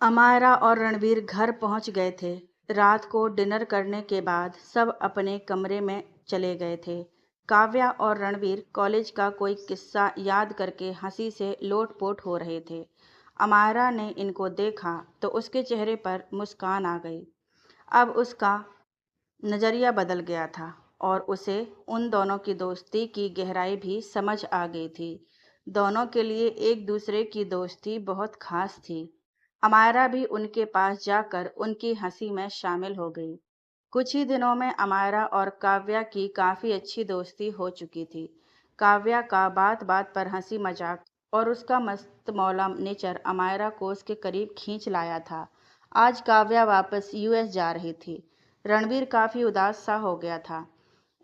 अमायरा और रणवीर घर पहुंच गए थे। रात को डिनर करने के बाद सब अपने कमरे में चले गए थे। काव्या और रणवीर कॉलेज का कोई किस्सा याद करके हंसी से लोटपोट हो रहे थे। अमायरा ने इनको देखा तो उसके चेहरे पर मुस्कान आ गई। अब उसका नज़रिया बदल गया था और उसे उन दोनों की दोस्ती की गहराई भी समझ आ गई थी। दोनों के लिए एक दूसरे की दोस्ती बहुत खास थी। अमायरा भी उनके पास जाकर उनकी हंसी में शामिल हो गई। कुछ ही दिनों में अमायरा और काव्या की काफ़ी अच्छी दोस्ती हो चुकी थी। काव्या का बात बात पर हंसी मजाक और उसका मस्त मौला नेचर अमायरा को उसके करीब खींच लाया था। आज काव्या वापस यूएस जा रही थी। रणवीर काफ़ी उदास सा हो गया था।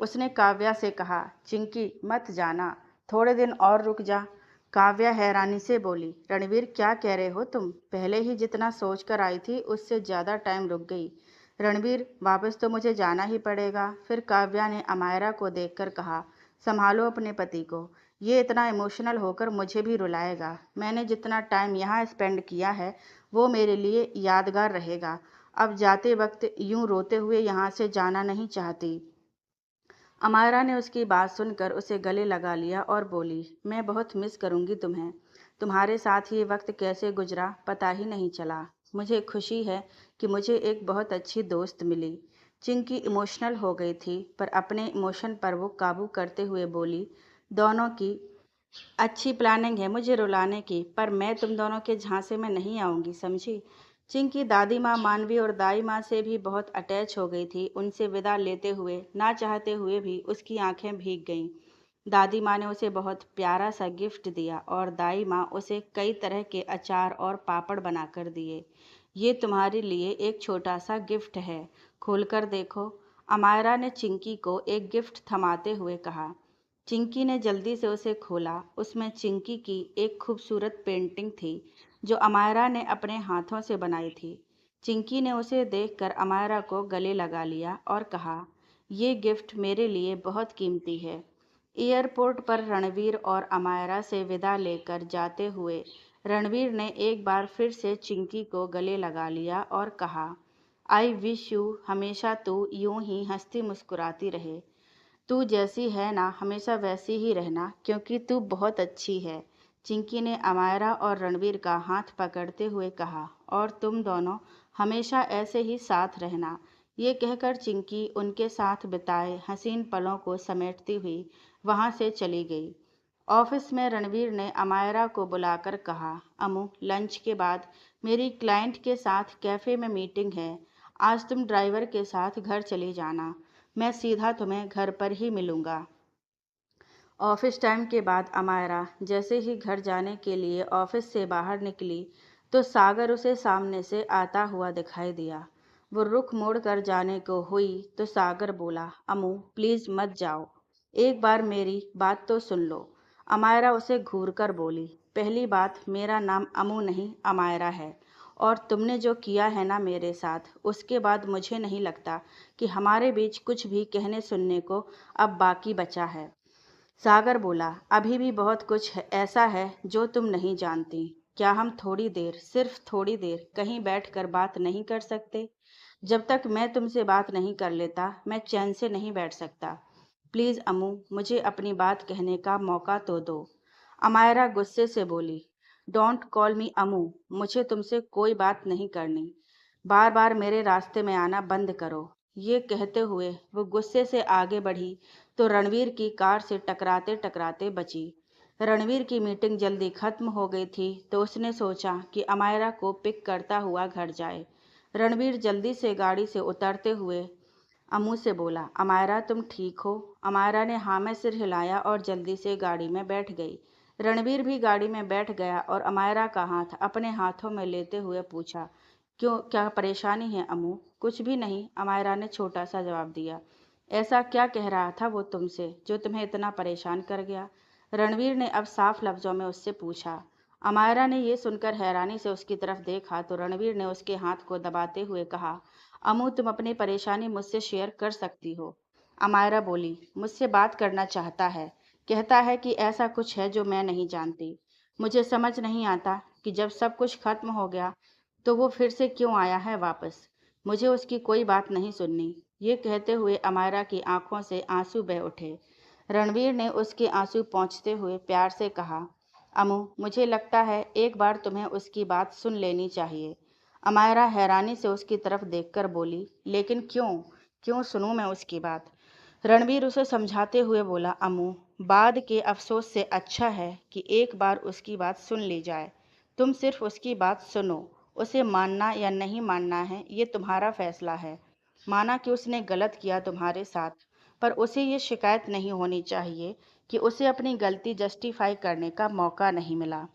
उसने काव्या से कहा, चिंकी मत जाना, थोड़े दिन और रुक जा। काव्या हैरानी से बोली, रणवीर क्या कह रहे हो तुम? पहले ही जितना सोच कर आई थी उससे ज़्यादा टाइम रुक गई। रणवीर वापस तो मुझे जाना ही पड़ेगा। फिर काव्या ने अमायरा को देखकर कहा, संभालो अपने पति को, ये इतना इमोशनल होकर मुझे भी रुलाएगा। मैंने जितना टाइम यहाँ स्पेंड किया है वो मेरे लिए यादगार रहेगा। अब जाते वक्त यूं रोते हुए यहाँ से जाना नहीं चाहती। अमायरा ने उसकी बात सुनकर उसे गले लगा लिया और बोली, मैं बहुत मिस करूंगी तुम्हें। तुम्हारे साथ ये वक्त कैसे गुजरा पता ही नहीं चला। मुझे खुशी है कि मुझे एक बहुत अच्छी दोस्त मिली। चिंकी इमोशनल हो गई थी पर अपने इमोशन पर वो काबू करते हुए बोली, दोनों की अच्छी प्लानिंग है मुझे रुलाने की, पर मैं तुम दोनों के झांसे में नहीं आऊंगी, समझी? चिंकी दादी माँ मानवी और दाई माँ से भी बहुत अटैच हो गई थी। उनसे विदा लेते हुए ना चाहते हुए भी उसकी आंखें भीग गईं। दादी माँ ने उसे बहुत प्यारा सा गिफ्ट दिया और दाई माँ उसे कई तरह के अचार और पापड़ बनाकर दिए। ये तुम्हारे लिए एक छोटा सा गिफ्ट है, खोलकर देखो। अमायरा ने चिंकी को एक गिफ्ट थमाते हुए कहा। चिंकी ने जल्दी से उसे खोला। उसमें चिंकी की एक खूबसूरत पेंटिंग थी जो अमायरा ने अपने हाथों से बनाई थी। चिंकी ने उसे देखकर अमायरा को गले लगा लिया और कहा, ये गिफ्ट मेरे लिए बहुत कीमती है। एयरपोर्ट पर रणवीर और अमायरा से विदा लेकर जाते हुए रणवीर ने एक बार फिर से चिंकी को गले लगा लिया और कहा, आई विश यू हमेशा तू यूं ही हंसती मुस्कुराती रहे। तू जैसी है ना हमेशा वैसी ही रहना, क्योंकि तू बहुत अच्छी है। चिंकी ने अमायरा और रणवीर का हाथ पकड़ते हुए कहा, और तुम दोनों हमेशा ऐसे ही साथ रहना। ये कहकर चिंकी उनके साथ बिताए हसीन पलों को समेटती हुई वहां से चली गई। ऑफिस में रणवीर ने अमायरा को बुलाकर कहा, अमू लंच के बाद मेरी क्लाइंट के साथ कैफ़े में मीटिंग है। आज तुम ड्राइवर के साथ घर चली जाना। मैं सीधा तुम्हें घर पर ही मिलूंगा। ऑफिस टाइम के बाद अमायरा जैसे ही घर जाने के लिए ऑफिस से बाहर निकली तो सागर उसे सामने से आता हुआ दिखाई दिया। वो रुख मोड़ कर जाने को हुई तो सागर बोला, अमू प्लीज मत जाओ, एक बार मेरी बात तो सुन लो। अमायरा उसे घूर कर बोली, पहली बात मेरा नाम अमू नहीं अमायरा है, और तुमने जो किया है ना मेरे साथ, उसके बाद मुझे नहीं लगता कि हमारे बीच कुछ भी कहने सुनने को अब बाकी बचा है। सागर बोला, अभी भी बहुत कुछ ऐसा है जो तुम नहीं जानती। क्या हम थोड़ी देर, सिर्फ थोड़ी देर कहीं बैठकर बात नहीं कर सकते? जब तक मैं तुमसे बात नहीं कर लेता मैं चैन से नहीं बैठ सकता। प्लीज अमू मुझे अपनी बात कहने का मौका तो दो। अमायरा गुस्से से बोली, डोंट कॉल मी अमू, मुझे तुमसे कोई बात नहीं करनी। बार बार मेरे रास्ते में आना बंद करो। ये कहते हुए वो गुस्से से आगे बढ़ी तो रणवीर की कार से टकराते टकराते बची। रणवीर की मीटिंग जल्दी खत्म हो गई थी तो उसने सोचा कि अमायरा को पिक करता हुआ घर जाए। रणवीर जल्दी से गाड़ी से उतरते हुए अमू से बोला, अमायरा तुम ठीक हो? अमायरा ने हाँ में सिर हिलाया और जल्दी से गाड़ी में बैठ गई। रणवीर भी गाड़ी में बैठ गया और अमायरा का हाथ अपने हाथों में लेते हुए पूछा, क्यों, क्या परेशानी है अमू? कुछ भी नहीं, अमायरा ने छोटा सा जवाब दिया। ऐसा क्या कह रहा था वो तुमसे जो तुम्हें इतना परेशान कर गया? रणवीर ने अब साफ लफ्जों में उससे पूछा। अमायरा ने ये सुनकर हैरानी से उसकी तरफ देखा तो रणवीर ने उसके हाथ को दबाते हुए कहा, अमू तुम अपनी परेशानी मुझसे शेयर कर सकती हो। अमायरा बोली, मुझसे बात करना चाहता है, कहता है कि ऐसा कुछ है जो मैं नहीं जानती। मुझे समझ नहीं आता कि जब सब कुछ खत्म हो गया तो वो फिर से क्यों आया है वापस? मुझे उसकी कोई बात नहीं सुननी। ये कहते हुए अमायरा की आंखों से आंसू बह उठे। रणवीर ने उसके आंसू पोंछते हुए प्यार से कहा, अमू, मुझे लगता है एक बार तुम्हें उसकी बात सुन लेनी चाहिए। अमायरा हैरानी से उसकी तरफ देखकर बोली, लेकिन क्यों? क्यों सुनूं मैं उसकी बात? रणवीर उसे समझाते हुए बोला, अमू, बाद के अफसोस से अच्छा है कि एक बार उसकी बात सुन ली जाए। तुम सिर्फ उसकी बात सुनो। उसे मानना या नहीं मानना है ये तुम्हारा फैसला है। माना कि उसने गलत किया तुम्हारे साथ, पर उसे ये शिकायत नहीं होनी चाहिए कि उसे अपनी गलती जस्टिफाई करने का मौका नहीं मिला।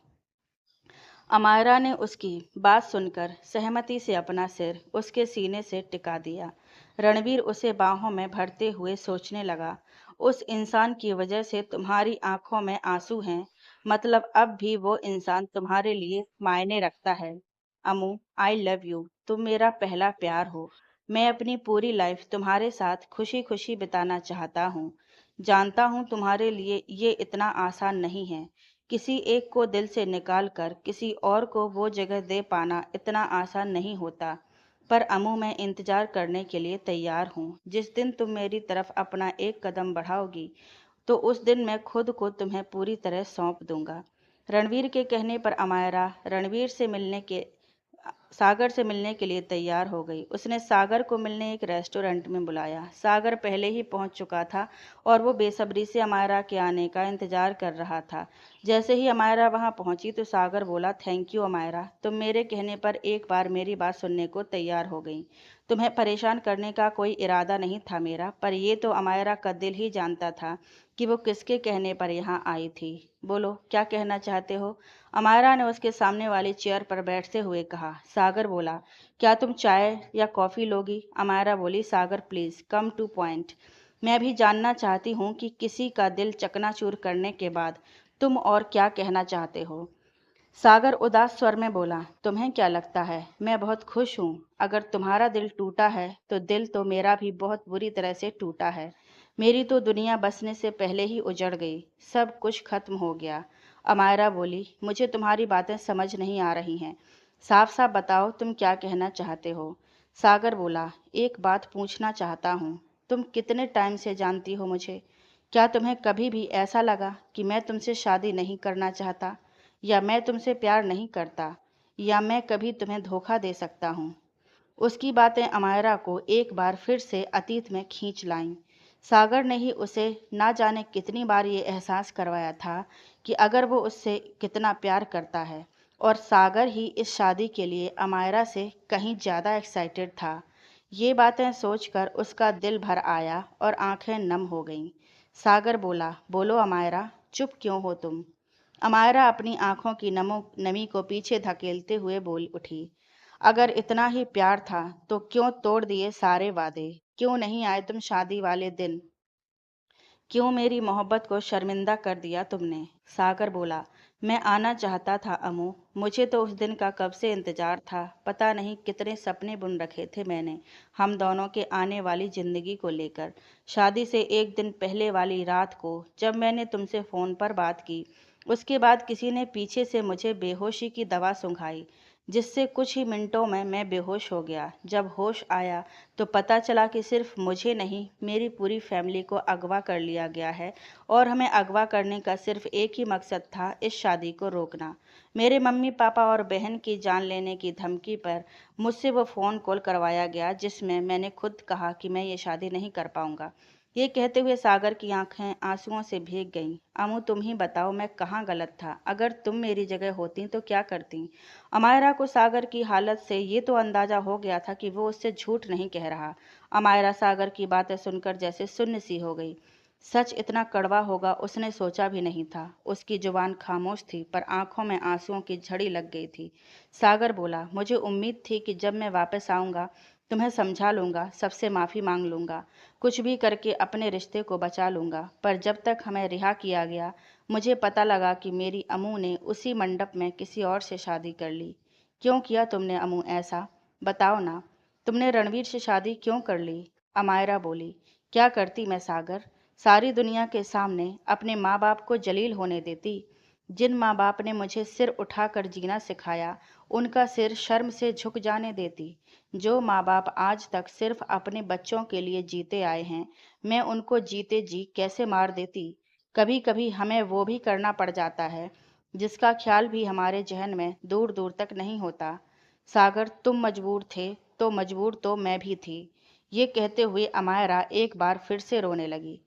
अमायरा ने उसकी बात सुनकर सहमति से अपना सिर उसके सीने से टिका दिया। रणवीर उसे बाहों में भरते हुए सोचने लगा, उस इंसान की वजह से तुम्हारी आंखों में आंसू हैं, मतलब अब भी वो इंसान तुम्हारे लिए मायने रखता है। अमू, आई लव यू, तुम मेरा पहला प्यार हो। मैं अपनी पूरी लाइफ तुम्हारे साथ खुशी खुशी बिताना चाहता हूँ। जानता हूँ तुम्हारे लिए ये इतना आसान नहीं है। किसी एक को दिल से निकाल कर किसी और को वो जगह दे पाना इतना आसान नहीं होता। पर अमू, मैं इंतज़ार करने के लिए तैयार हूँ। जिस दिन तुम मेरी तरफ अपना एक कदम बढ़ाओगी, तो उस दिन मैं खुद को तुम्हें पूरी तरह सौंप दूंगा। रणवीर के कहने पर अमायरा सागर से मिलने के लिए तैयार हो गई। उसने सागर को मिलने एक रेस्टोरेंट में बुलाया। सागर पहले ही पहुंच चुका था और वो बेसब्री से अमायरा के आने का इंतजार कर रहा था। जैसे ही अमायरा वहां पहुंची तो सागर बोला, थैंक यू अमायरा, तुम मेरे कहने पर एक बार मेरी बात सुनने को तैयार हो गई। तुम्हें परेशान करने का कोई इरादा नहीं था मेरा, पर ये तो अमायरा का दिल ही जानता था कि वो किसके कहने पर यहाँ आई थी। बोलो, क्या कहना चाहते हो? अमायरा ने उसके सामने वाली चेयर पर बैठते हुए कहा। सागर बोला, क्या तुम चाय या कॉफ़ी लोगी? अमायरा बोली, सागर प्लीज़ कम टू पॉइंट। मैं भी जानना चाहती हूँ कि किसी का दिल चकनाचूर करने के बाद तुम और क्या कहना चाहते हो। सागर उदास स्वर में बोला, तुम्हें क्या लगता है मैं बहुत खुश हूँ? अगर तुम्हारा दिल टूटा है तो दिल तो मेरा भी बहुत बुरी तरह से टूटा है। मेरी तो दुनिया बसने से पहले ही उजड़ गई, सब कुछ खत्म हो गया। अमायरा बोली, मुझे तुम्हारी बातें समझ नहीं आ रही हैं। साफ साफ बताओ तुम क्या कहना चाहते हो। सागर बोला, एक बात पूछना चाहता हूँ। तुम कितने टाइम से जानती हो मुझे? क्या तुम्हें कभी भी ऐसा लगा कि मैं तुमसे शादी नहीं करना चाहता, या मैं तुमसे प्यार नहीं करता, या मैं कभी तुम्हें धोखा दे सकता हूँ? उसकी बातें अमायरा को एक बार फिर से अतीत में खींच लाईं। सागर ने ही उसे ना जाने कितनी बार ये एहसास करवाया था कि अगर वो उससे कितना प्यार करता है, और सागर ही इस शादी के लिए अमायरा से कहीं ज़्यादा एक्साइटेड था। ये बातें सोचकर उसका दिल भर आया और आंखें नम हो गईं। सागर बोला, बोलो अमायरा, चुप क्यों हो तुम? अमायरा अपनी आंखों की नमी को पीछे धकेलते हुए बोल उठी, अगर इतना ही प्यार था तो क्यों तोड़ दिए सारे वादे? क्यों नहीं आए तुम शादी वाले दिन? क्यों मेरी मोहब्बत को शर्मिंदा कर दिया तुमने? सागर बोला, मैं आना चाहता था अमू, मुझे तो उस दिन का कब से इंतजार था। पता नहीं कितने सपने बुन रखे थे मैंने हम दोनों के आने वाली जिंदगी को लेकर। शादी से एक दिन पहले वाली रात को जब मैंने तुमसे फ़ोन पर बात की, उसके बाद किसी ने पीछे से मुझे बेहोशी की दवा सुंघाई, जिससे कुछ ही मिनटों में मैं बेहोश हो गया। जब होश आया तो पता चला कि सिर्फ मुझे नहीं, मेरी पूरी फैमिली को अगवा कर लिया गया है, और हमें अगवा करने का सिर्फ एक ही मकसद था, इस शादी को रोकना। मेरे मम्मी पापा और बहन की जान लेने की धमकी पर मुझसे वो फ़ोन कॉल करवाया गया जिसमें मैंने खुद कहा कि मैं ये शादी नहीं कर पाऊंगा। ये कहते हुए सागर की आंखें आंसुओं से भीग गईं। अमू, तुम ही बताओ मैं कहाँ गलत था? अगर तुम मेरी जगह होती तो क्या करती? अमायरा को सागर की हालत से ये तो अंदाजा हो गया था कि वो उससे झूठ नहीं कह रहा। अमायरा सागर की बातें सुनकर जैसे सुन्न सी हो गई। सच इतना कड़वा होगा उसने सोचा भी नहीं था। उसकी जुबान खामोश थी, पर आंखों में आंसुओं की झड़ी लग गई थी। सागर बोला, मुझे उम्मीद थी कि जब मैं वापस आऊँगा तुम्हें समझा लूँगा, सबसे माफ़ी मांग लूँगा, कुछ भी करके अपने रिश्ते को बचा लूँगा। पर जब तक हमें रिहा किया गया, मुझे पता लगा कि मेरी अमू ने उसी मंडप में किसी और से शादी कर ली। क्यों किया तुमने अमू ऐसा? बताओ ना, तुमने रणवीर से शादी क्यों कर ली? अमायरा बोली, क्या करती मैं सागर? सारी दुनिया के सामने अपने माँ बाप को जलील होने देती? जिन माँ बाप ने मुझे सिर उठाकर जीना सिखाया, उनका सिर शर्म से झुक जाने देती। जो माँ बाप आज तक सिर्फ अपने बच्चों के लिए जीते आए हैं, मैं उनको जीते जी कैसे मार देती। कभी कभी हमें वो भी करना पड़ जाता है जिसका ख्याल भी हमारे जहन में दूर दूर तक नहीं होता। सागर, तुम मजबूर थे तो मजबूर तो मैं भी थी। ये कहते हुए अमायरा एक बार फिर से रोने लगी।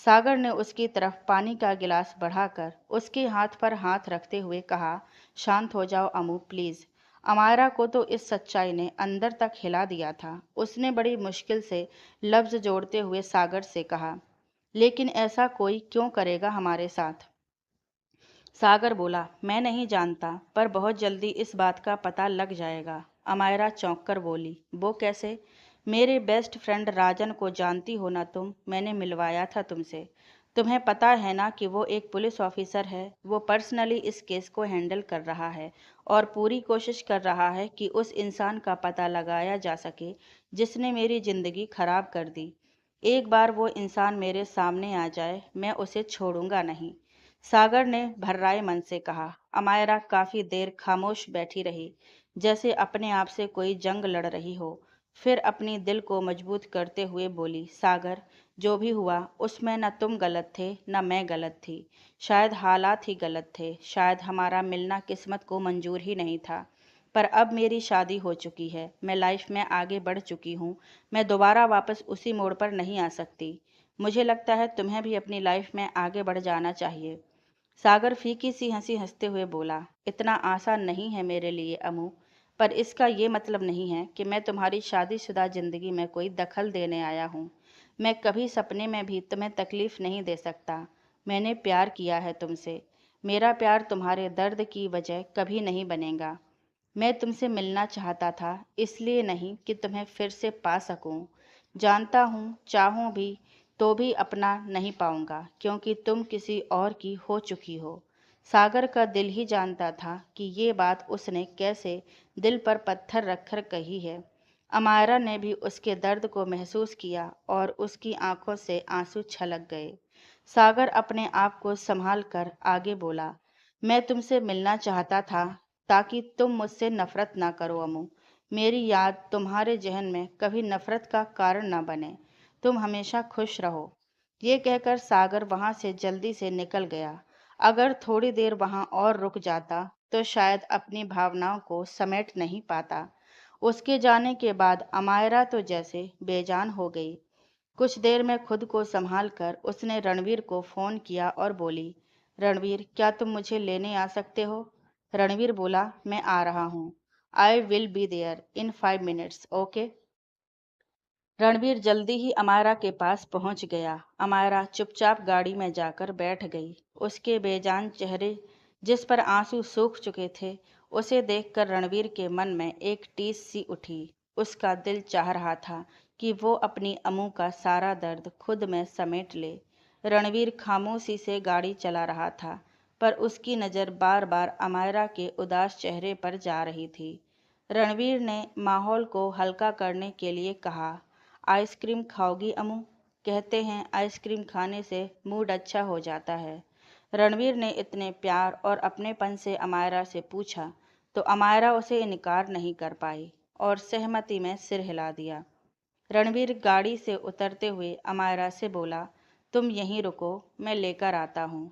सागर ने उसकी तरफ पानी का गिलास बढ़ाकर उसके हाथ पर हाथ रखते हुए कहा, शांत हो जाओ अमू प्लीज। अमायरा को तो इस सच्चाई ने अंदर तक हिला दिया था। उसने बड़ी मुश्किल से लफ्ज जोड़ते हुए सागर से कहा, लेकिन ऐसा कोई क्यों करेगा हमारे साथ। सागर बोला, मैं नहीं जानता, पर बहुत जल्दी इस बात का पता लग जाएगा। अमायरा चौंक कर बोली, वो कैसे। मेरे बेस्ट फ्रेंड राजन को जानती हो ना तुम, मैंने मिलवाया था तुमसे। तुम्हें पता है ना कि वो एक पुलिस ऑफिसर है। वो पर्सनली इस केस को हैंडल कर रहा है और पूरी कोशिश कर रहा है कि उस इंसान का पता लगाया जा सके जिसने मेरी ज़िंदगी खराब कर दी। एक बार वो इंसान मेरे सामने आ जाए, मैं उसे छोड़ूंगा नहीं। सागर ने भर्राए मन से कहा। अमायरा काफी देर खामोश बैठी रही, जैसे अपने आप से कोई जंग लड़ रही हो। फिर अपनी दिल को मजबूत करते हुए बोली, सागर, जो भी हुआ उसमें न तुम गलत थे न मैं गलत थी। शायद हालात ही गलत थे, शायद हमारा मिलना किस्मत को मंजूर ही नहीं था। पर अब मेरी शादी हो चुकी है, मैं लाइफ में आगे बढ़ चुकी हूँ। मैं दोबारा वापस उसी मोड़ पर नहीं आ सकती। मुझे लगता है तुम्हें भी अपनी लाइफ में आगे बढ़ जाना चाहिए। सागर फीकी सी हंसी हंसते हुए बोला, इतना आसान नहीं है मेरे लिए अमू, पर इसका ये मतलब नहीं है कि मैं तुम्हारी शादीशुदा जिंदगी में कोई दखल देने आया हूँ। मैं कभी सपने में भी तुम्हें तकलीफ नहीं दे सकता। मैंने प्यार किया है तुमसे। मेरा प्यार तुम्हारे दर्द की वजह कभी नहीं बनेगा। मैं तुमसे मिलना चाहता था, इसलिए नहीं कि तुम्हें फिर से पा सकूं। जानता हूँ चाहूँ भी तो भी अपना नहीं पाऊंगा, क्योंकि तुम किसी और की हो चुकी हो। सागर का दिल ही जानता था कि ये बात उसने कैसे दिल पर पत्थर रखकर कही है। अमायरा ने भी उसके दर्द को महसूस किया और उसकी आंखों से आंसू छलक गए। सागर अपने आप को संभाल कर आगे बोला, मैं तुमसे मिलना चाहता था ताकि तुम मुझसे नफरत ना करो अमू। मेरी याद तुम्हारे जहन में कभी नफरत का कारण ना बने। तुम हमेशा खुश रहो। ये कहकर सागर वहां से जल्दी से निकल गया। अगर थोड़ी देर वहां और रुक जाता तो शायद अपनी भावनाओं को समेट नहीं पाता। उसके जाने के बाद अमायरा तो जैसे बेजान हो गई। कुछ देर में खुद को संभाल कर उसने रणवीर को फोन किया और बोली, रणवीर, क्या तुम मुझे लेने आ सकते हो। रणवीर बोला, मैं आ रहा हूँ। I will be there in 5 minutes, okay. Ranveer जल्दी ही अमायरा के पास पहुंच गया। अमायरा चुपचाप गाड़ी में जाकर बैठ गई। उसके बेजान चेहरे, जिस पर आंसू सूख चुके थे, उसे देखकर रणवीर के मन में एक टीस सी उठी। उसका दिल चाह रहा था कि वो अपनी अम्मू का सारा दर्द खुद में समेट ले। रणवीर खामोशी से गाड़ी चला रहा था, पर उसकी नज़र बार बार अमायरा के उदास चेहरे पर जा रही थी। रणवीर ने माहौल को हल्का करने के लिए कहा, आइसक्रीम खाओगी अम्मू। कहते हैं आइसक्रीम खाने से मूड अच्छा हो जाता है। रणवीर ने इतने प्यार और अपनेपन से अमायरा से पूछा तो अमायरा उसे इनकार नहीं कर पाई और सहमति में सिर हिला दिया। रणवीर गाड़ी से उतरते हुए अमायरा से बोला, तुम यहीं रुको, मैं लेकर आता हूँ।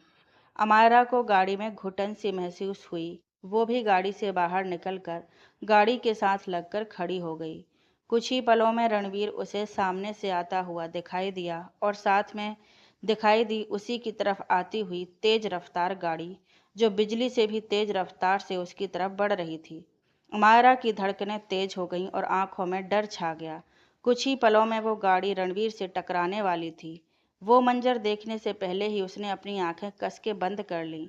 अमायरा को गाड़ी में घुटन सी महसूस हुई। वो भी गाड़ी से बाहर निकलकर गाड़ी के साथ लगकर खड़ी हो गई। कुछ ही पलों में रणवीर उसे सामने से आता हुआ दिखाई दिया और साथ में दिखाई दी उसी की तरफ आती हुई तेज रफ्तार गाड़ी, जो बिजली से भी तेज रफ्तार से उसकी तरफ बढ़ रही थी। अमायरा की धड़कनें तेज हो गईं और आंखों में डर छा गया। कुछ ही पलों में वो गाड़ी रणवीर से टकराने वाली थी। वो मंजर देखने से पहले ही उसने अपनी आंखें कस के बंद कर लीं।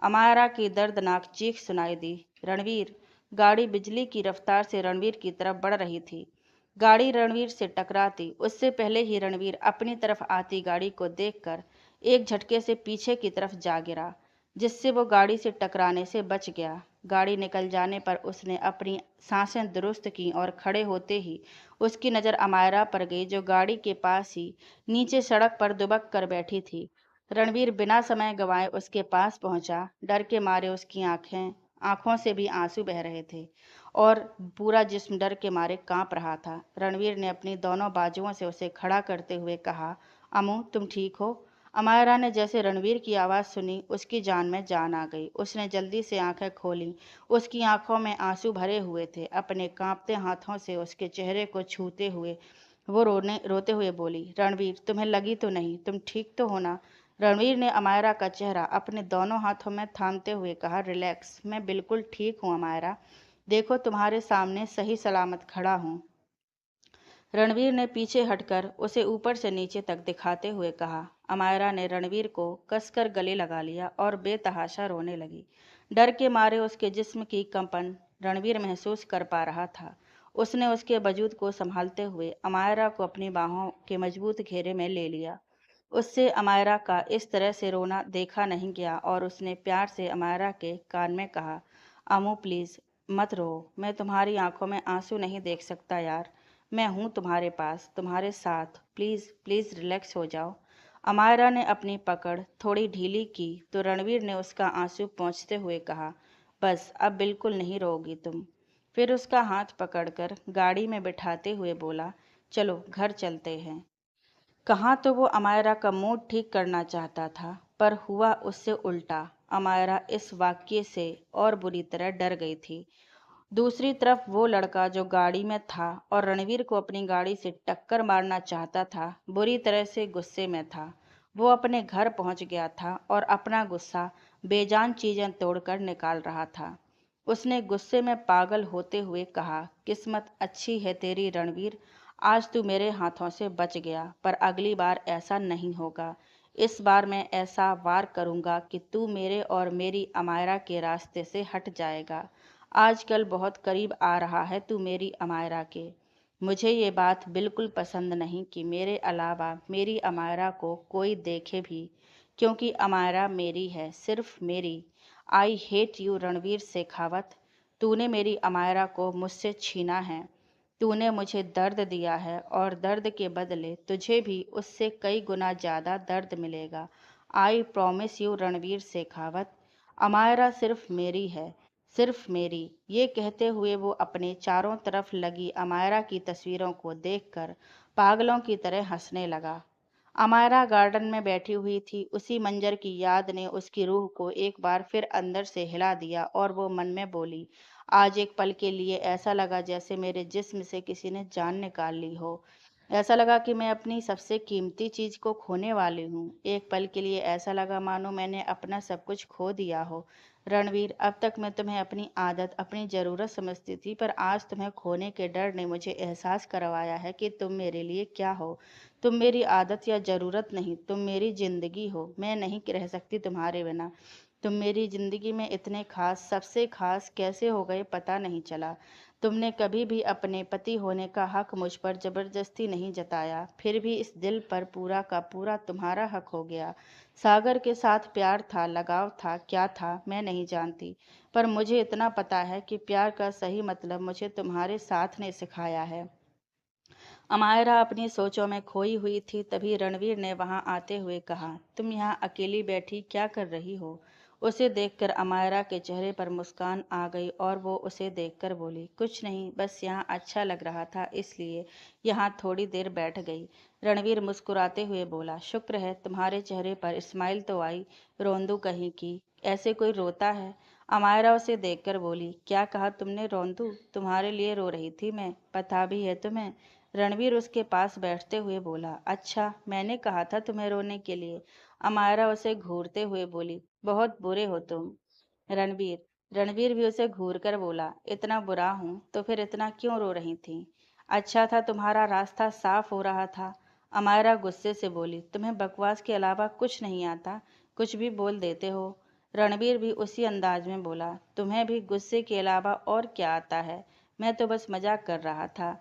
अमायरा की दर्दनाक चीख सुनाई दी, रणवीर। गाड़ी बिजली की रफ्तार से रणवीर की तरफ बढ़ रही थी। गाड़ी रणवीर से टकराती उससे पहले ही रणवीर अपनी तरफ आती गाड़ी को देखकर एक झटके से पीछे की तरफ जा गिरा, जिससे वो गाड़ी से टकराने से बच गया। गाड़ी निकल जाने पर उसने अपनी सांसें दुरुस्त की और खड़े होते ही उसकी नज़र अमायरा पर गई, जो गाड़ी के पास ही नीचे सड़क पर दुबक कर बैठी थी। रणवीर बिना समय गंवाए उसके पास पहुंचा। डर के मारे उसकी आंखों से भी आंसू बह रहे थे और पूरा जिस्म डर के मारे कांप रहा था। रणवीर ने अपनी दोनों बाजुओं से उसे खड़ा करते हुए कहा, अमू तुम ठीक हो? अमायरा ने जैसे रणवीर की आवाज़ सुनी, उसकी जान में जान आ गई। उसने जल्दी से आंखें खोली। उसकी आंखों में आंसू भरे हुए थे। अपने कांपते हाथों से उसके चेहरे को छूते हुए वो रोते हुए बोली, रणवीर तुम्हें लगी तो नहीं? तुम ठीक तो हो ना? रणवीर ने अमायरा का चेहरा अपने दोनों हाथों में थामते हुए कहा, रिलैक्स, मैं बिल्कुल ठीक हूँ अमायरा। देखो तुम्हारे सामने सही सलामत खड़ा हूँ। रणवीर ने पीछे हटकर उसे ऊपर से नीचे तक दिखाते हुए कहा। अमायरा ने रणवीर को कसकर गले लगा लिया और बेतहाशा रोने लगी। डर के मारे उसके जिस्म की कंपन रणवीर महसूस कर पा रहा था। उसने उसके वजूद को संभालते हुए अमायरा को अपनी बाहों के मजबूत घेरे में ले लिया। उससे अमायरा का इस तरह से रोना देखा नहीं गया और उसने प्यार से अमायरा के कान में कहा, अमू प्लीज़ मत रो, मैं तुम्हारी आंखों में आंसू नहीं देख सकता यार। मैं हूँ तुम्हारे पास, तुम्हारे साथ, प्लीज़ प्लीज़ रिलैक्स हो जाओ। अमायरा ने अपनी पकड़ थोड़ी ढीली की तो रणवीर ने उसका आंसू पोंछते हुए कहा, बस अब बिल्कुल नहीं रोगी तुम। फिर उसका हाथ पकड़कर गाड़ी में बिठाते हुए बोला, चलो घर चलते हैं। कहाँ तो वो अमायरा का मूड ठीक करना चाहता था, पर हुआ उससे उल्टा। अमायरा इस वाक्य से और बुरी तरह डर गई थी। दूसरी तरफ वो लड़का जो गाड़ी में था और रणवीर को अपनी गाड़ी से टक्कर मारना चाहता था, बुरी तरह से गुस्से में था। वो अपने घर पहुंच गया था और अपना गुस्सा बेजान चीजें तोड़कर निकाल रहा था। उसने गुस्से में पागल होते हुए कहा, किस्मत अच्छी है तेरी रणवीर, आज तू मेरे हाथों से बच गया, पर अगली बार ऐसा नहीं होगा। इस बार मैं ऐसा वार करूंगा कि तू मेरे और मेरी अमायरा के रास्ते से हट जाएगा। आजकल बहुत करीब आ रहा है तू मेरी अमायरा के। मुझे ये बात बिल्कुल पसंद नहीं कि मेरे अलावा मेरी अमायरा को कोई देखे भी, क्योंकि अमायरा मेरी है, सिर्फ मेरी। आई हेट यू रणवीर शेखावत। तूने मेरी अमायरा को मुझसे छीना है। तूने मुझे दर्द दिया है और दर्द के बदले तुझे भी उससे कई गुना ज़्यादा दर्द मिलेगा। I promise you Ranveer Shekhawat. Amaira सिर्फ मेरी है, सिर्फ मेरी। ये कहते हुए वो अपने चारों तरफ लगी अमायरा की तस्वीरों को देखकर पागलों की तरह हंसने लगा। अमायरा गार्डन में बैठी हुई थी। उसी मंजर की याद ने उसकी रूह को एक बार फिर अंदर से हिला दिया और वो मन में बोली, आज एक पल के लिए ऐसा लगा जैसे मेरे जिस्म से किसी ने जान निकाल ली हो। ऐसा लगा कि मैं अपनी सबसे कीमती चीज को खोने वाली हूँ। एक पल के लिए ऐसा लगा मानो मैंने अपना सब कुछ खो दिया हो। रणवीर, अब तक मैं तुम्हें अपनी आदत, अपनी ज़रूरत समझती थी, पर आज तुम्हें खोने के डर ने मुझे एहसास करवाया है कि तुम मेरे लिए क्या हो। तुम मेरी आदत या ज़रूरत नहीं, तुम मेरी ज़िंदगी हो। मैं नहीं रह सकती तुम्हारे बिना। तुम मेरी ज़िंदगी में इतने खास, सबसे खास कैसे हो गए पता नहीं चला। तुमने कभी भी अपने पति होने का हक मुझ पर ज़बरदस्ती नहीं जताया, फिर भी इस दिल पर पूरा का पूरा तुम्हारा हक हो गया। सागर के साथ प्यार था, लगाव था, क्या था मैं नहीं जानती, पर मुझे इतना पता है कि प्यार का सही मतलब मुझे तुम्हारे साथ ने सिखाया है। अमायरा अपनी सोचों में खोई हुई थी। तभी रणवीर ने वहां आते हुए कहा, तुम यहाँ अकेली बैठी क्या कर रही हो? उसे देखकर अमायरा के चेहरे पर मुस्कान आ गई और वो उसे देखकर बोली, कुछ नहीं, बस यहाँ अच्छा लग रहा था इसलिए यहाँ थोड़ी देर बैठ गई। रणवीर मुस्कुराते हुए बोला, शुक्र है तुम्हारे चेहरे पर स्माइल तो आई, रोंदू कहीं की। ऐसे कोई रोता है? अमायरा उसे देखकर बोली, क्या कहा तुमने रोंदू? तुम्हारे लिए रो रही थी मैं, पता भी है तुम्हें? रणवीर उसके पास बैठते हुए बोला, अच्छा मैंने कहा था तुम्हें रोने के लिए? अमायरा उसे घूरते हुए बोली, बहुत बुरे हो तुम। रणवीर रणवीर भी उसे घूर कर बोला, इतना बुरा हूँ तो फिर इतना क्यों रो रही थी? अच्छा था तुम्हारा रास्ता साफ हो रहा था। अमायरा गुस्से से बोली, तुम्हें बकवास के अलावा कुछ नहीं आता, कुछ भी बोल देते हो। रणवीर भी उसी अंदाज में बोला, तुम्हें भी गुस्से के अलावा और क्या आता है? मैं तो बस मजाक कर रहा था।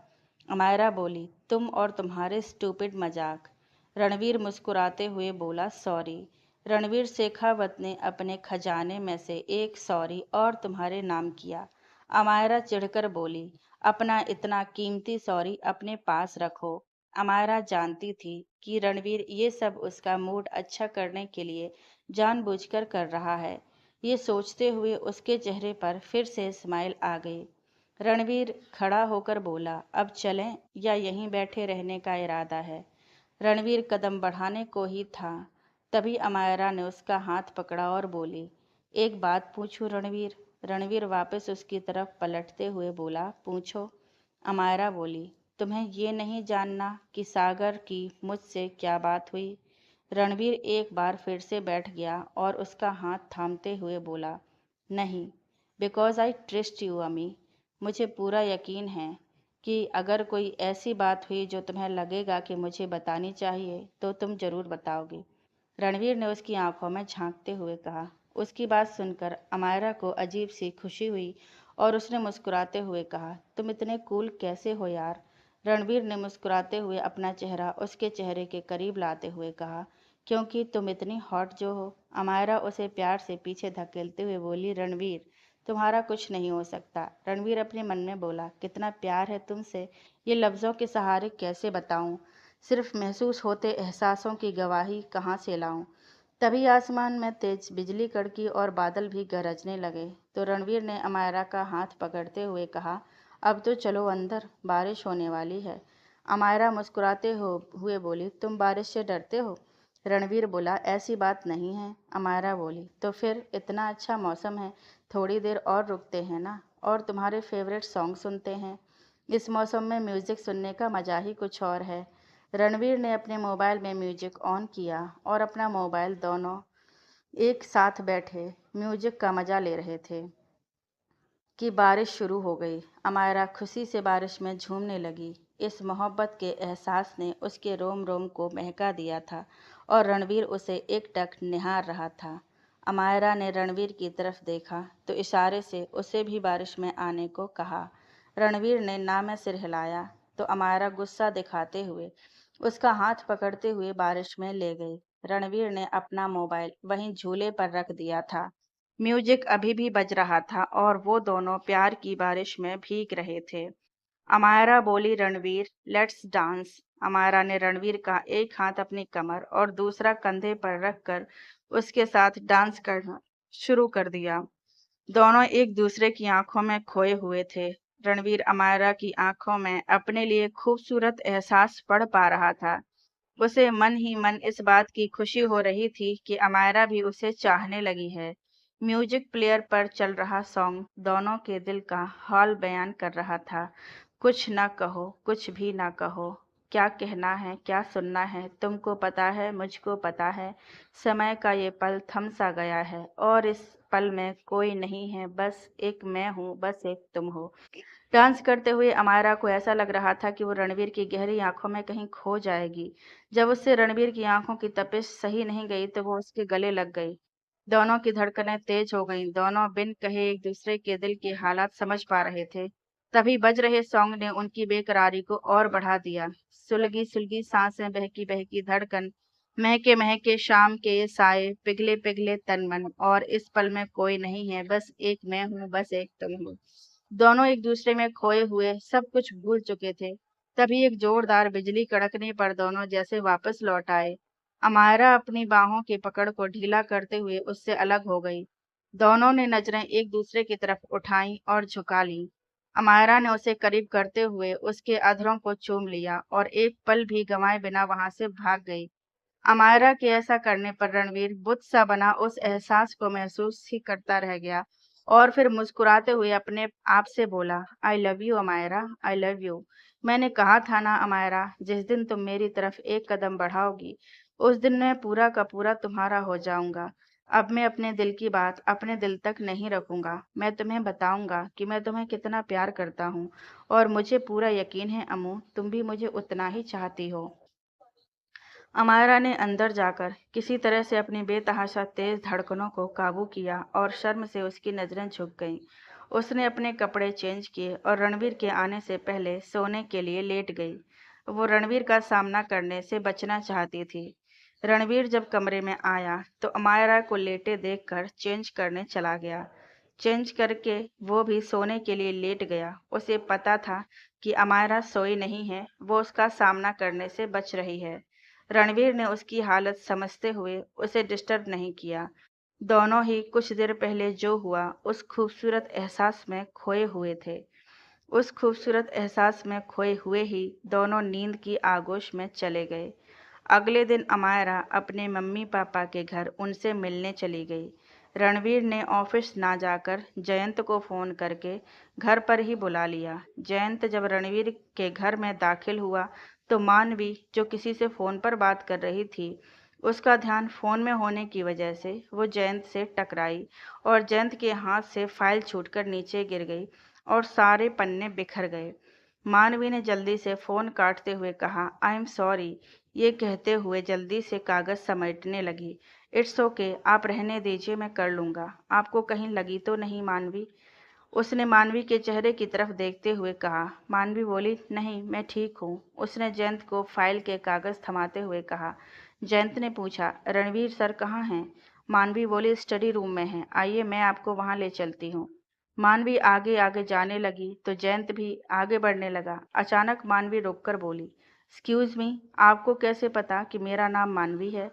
अमायरा बोली, तुम और तुम्हारे स्टूपिड मजाक। रणवीर मुस्कुराते हुए बोला, सॉरी। रणवीर शेखावत ने अपने खजाने में से एक सॉरी और तुम्हारे नाम किया। अमायरा चिढ़कर बोली, अपना इतना कीमती सॉरी अपने पास रखो। अमायरा जानती थी कि रणवीर ये सब उसका मूड अच्छा करने के लिए जानबूझकर कर रहा है। ये सोचते हुए उसके चेहरे पर फिर से स्माइल आ गई। रणवीर खड़ा होकर बोला, अब चलें या यहीं बैठे रहने का इरादा है? रणवीर कदम बढ़ाने को ही था, तभी अमायरा ने उसका हाथ पकड़ा और बोली, एक बात पूछूं रणवीर? रणवीर वापस उसकी तरफ पलटते हुए बोला, पूछो। अमायरा बोली, तुम्हें ये नहीं जानना कि सागर की मुझसे क्या बात हुई? रणवीर एक बार फिर से बैठ गया और उसका हाथ थामते हुए बोला, नहीं, बिकॉज आई ट्रस्ट यू अमी। मुझे पूरा यकीन है कि अगर कोई ऐसी बात हुई जो तुम्हें लगेगा कि मुझे बतानी चाहिए तो तुम जरूर बताओगी। रणवीर ने उसकी आंखों में झांकते हुए कहा। उसकी बात सुनकर अमायरा को अजीब सी खुशी हुई और उसने मुस्कुराते हुए कहा, तुम इतने कूल कैसे हो यार? रणवीर ने मुस्कुराते हुए अपना चेहरा उसके चेहरे के करीब लाते हुए कहा, क्योंकि तुम इतनी हॉट जो हो। अमायरा उसे प्यार से पीछे धकेलते हुए बोली, रणवीर तुम्हारा कुछ नहीं हो सकता। रणवीर अपने मन में बोला, कितना प्यार है तुमसे, ये लफ्ज़ों के सहारे कैसे बताऊं? सिर्फ महसूस होते एहसासों की गवाही कहाँ से लाऊं? तभी आसमान में तेज बिजली कड़की और बादल भी गरजने लगे तो रणवीर ने अमायरा का हाथ पकड़ते हुए कहा, अब तो चलो अंदर, बारिश होने वाली है। अमायरा मुस्कुराते हुए बोली, तुम बारिश से डरते हो? रणवीर बोला, ऐसी बात नहीं है। अमायरा बोली, तो फिर इतना अच्छा मौसम है, थोड़ी देर और रुकते हैं ना, और तुम्हारे फेवरेट सॉन्ग सुनते हैं। इस मौसम में म्यूजिक सुनने का मजा ही कुछ और है। रणवीर ने अपने मोबाइल में म्यूजिक ऑन किया और अपना मोबाइल दोनों एक साथ बैठे म्यूजिक का मजा ले रहे थे कि बारिश शुरू हो गई। अमायरा खुशी से बारिश में झूमने लगी। इस मोहब्बत के एहसास ने उसके रोम रोम को महका दिया था और रणवीर उसे एकटक निहार रहा था। अमायरा ने रणवीर की तरफ देखा तो इशारे से उसे भी बारिश में आने को कहा। रणवीर ने ना में सिर हिलाया तो अमायरा गुस्सा दिखाते हुए उसका हाथ पकड़ते हुए बारिश में ले गई। रणवीर ने अपना मोबाइल वहीं झूले पर रख दिया था। म्यूजिक अभी भी बज रहा था और वो दोनों प्यार की बारिश में भीग रहे थे। अमायरा बोली, रणवीर लेट्स डांस। अमायरा ने रणवीर का एक हाथ अपनी कमर और दूसरा कंधे पर रखकर उसके साथ डांस करना शुरू कर दिया। दोनों एक दूसरे की आंखों में खोए हुए थे। रणवीर अमायरा की आंखों में अपने लिए खूबसूरत एहसास पढ़ पा रहा था। उसे मन ही मन इस बात की खुशी हो रही थी कि अमायरा भी उसे चाहने लगी है। म्यूजिक प्लेयर पर चल रहा सॉन्ग दोनों के दिल का हाल बयान कर रहा था। कुछ ना कहो, कुछ भी ना कहो, क्या कहना है, क्या सुनना है, तुमको पता है, मुझको पता है, समय का ये पल थम सा गया है और इस पल में कोई नहीं है, बस एक मैं हूँ, बस एक तुम हो। डांस करते हुए अमायरा को ऐसा लग रहा था कि वो रणवीर की गहरी आंखों में कहीं खो जाएगी। जब उससे रणवीर की आंखों की तपिश सही नहीं गई तो वो उसके गले लग गई। दोनों की धड़कनें तेज हो गईं। दोनों बिन कहे एक दूसरे के दिल के हालात समझ पा रहे थे। तभी बज रहे सॉन्ग ने उनकी बेकरारी को और बढ़ा दिया। सुलगी सुलगी सांसें, बहकी बहकी धड़कन, महके महके शाम के ये साए, पिघले पिघले तन मन, और इस पल में कोई नहीं है, बस एक मैं हूँ, बस एक तुम हो। दोनों एक दूसरे में खोए हुए सब कुछ भूल चुके थे। तभी एक जोरदार बिजली कड़कने पर दोनों जैसे वापस लौट आए। अमायरा अपनी बाहों की पकड़ को ढीला करते हुए उससे अलग हो गई। दोनों ने नजरें एक दूसरे की तरफ उठाई और झुका ली। अमायरा ने उसे करीब करते हुए उसके अधरों को चूम लिया और एक पल भी गंवाए बिना वहां से भाग गई। अमायरा के ऐसा करने पर रणवीर बुत सा बना उस एहसास को महसूस ही करता रह गया और फिर मुस्कुराते हुए अपने आप से बोला, I love you Amaira, I love you. मैंने कहा था ना अमायरा, जिस दिन तुम मेरी तरफ एक कदम बढ़ाओगी उस दिन मैं पूरा का पूरा तुम्हारा हो जाऊंगा। अब मैं अपने दिल की बात अपने दिल तक नहीं रखूंगा। मैं तुम्हें बताऊंगा कि मैं तुम्हें कितना प्यार करता हूँ और मुझे पूरा यकीन है अम्मू, तुम भी मुझे उतना ही चाहती हो। अमायरा ने अंदर जाकर किसी तरह से अपनी बेतहाशा तेज धड़कनों को काबू किया और शर्म से उसकी नजरें झुक गईं। उसने अपने कपड़े चेंज किए और रणवीर के आने से पहले सोने के लिए लेट गई। वो रणवीर का सामना करने से बचना चाहती थी। रणवीर जब कमरे में आया तो अमायरा को लेटे देखकर चेंज करने चला गया। चेंज करके वो भी सोने के लिए लेट गया। उसे पता था कि अमायरा सोई नहीं है, वो उसका सामना करने से बच रही है। रणवीर ने उसकी हालत समझते हुए उसे डिस्टर्ब नहीं किया। दोनों ही कुछ देर पहले जो हुआ उस खूबसूरत एहसास में खोए हुए थे। उस खूबसूरत एहसास में खोए हुए ही दोनों नींद की आगोश में चले गए। अगले दिन अमायरा अपने मम्मी पापा के घर उनसे मिलने चली गई। रणवीर ने ऑफिस ना जाकर जयंत को फ़ोन करके घर पर ही बुला लिया। जयंत जब रणवीर के घर में दाखिल हुआ तो मानवी, जो किसी से फ़ोन पर बात कर रही थी, उसका ध्यान फ़ोन में होने की वजह से वो जयंत से टकराई और जयंत के हाथ से फाइल छूटकर नीचे गिर गई और सारे पन्ने बिखर गए। मानवी ने जल्दी से फ़ोन काटते हुए कहा, आई एम सॉरी। ये कहते हुए जल्दी से कागज़ समेटने लगी। इट्स ओके, आप रहने दीजिए, मैं कर लूँगा। आपको कहीं लगी तो नहीं मानवी? उसने मानवी के चेहरे की तरफ देखते हुए कहा। मानवी बोली, नहीं, मैं ठीक हूँ। उसने जयंत को फाइल के कागज़ थमाते हुए कहा। जयंत ने पूछा, रणवीर सर कहाँ हैं? मानवी बोली, स्टडी रूम में हैं, आइए मैं आपको वहाँ ले चलती हूँ। मानवी आगे आगे जाने लगी तो जयंत भी आगे बढ़ने लगा। अचानक मानवी रुककर बोली, एक्सक्यूज मी, आपको कैसे पता कि मेरा नाम मानवी है?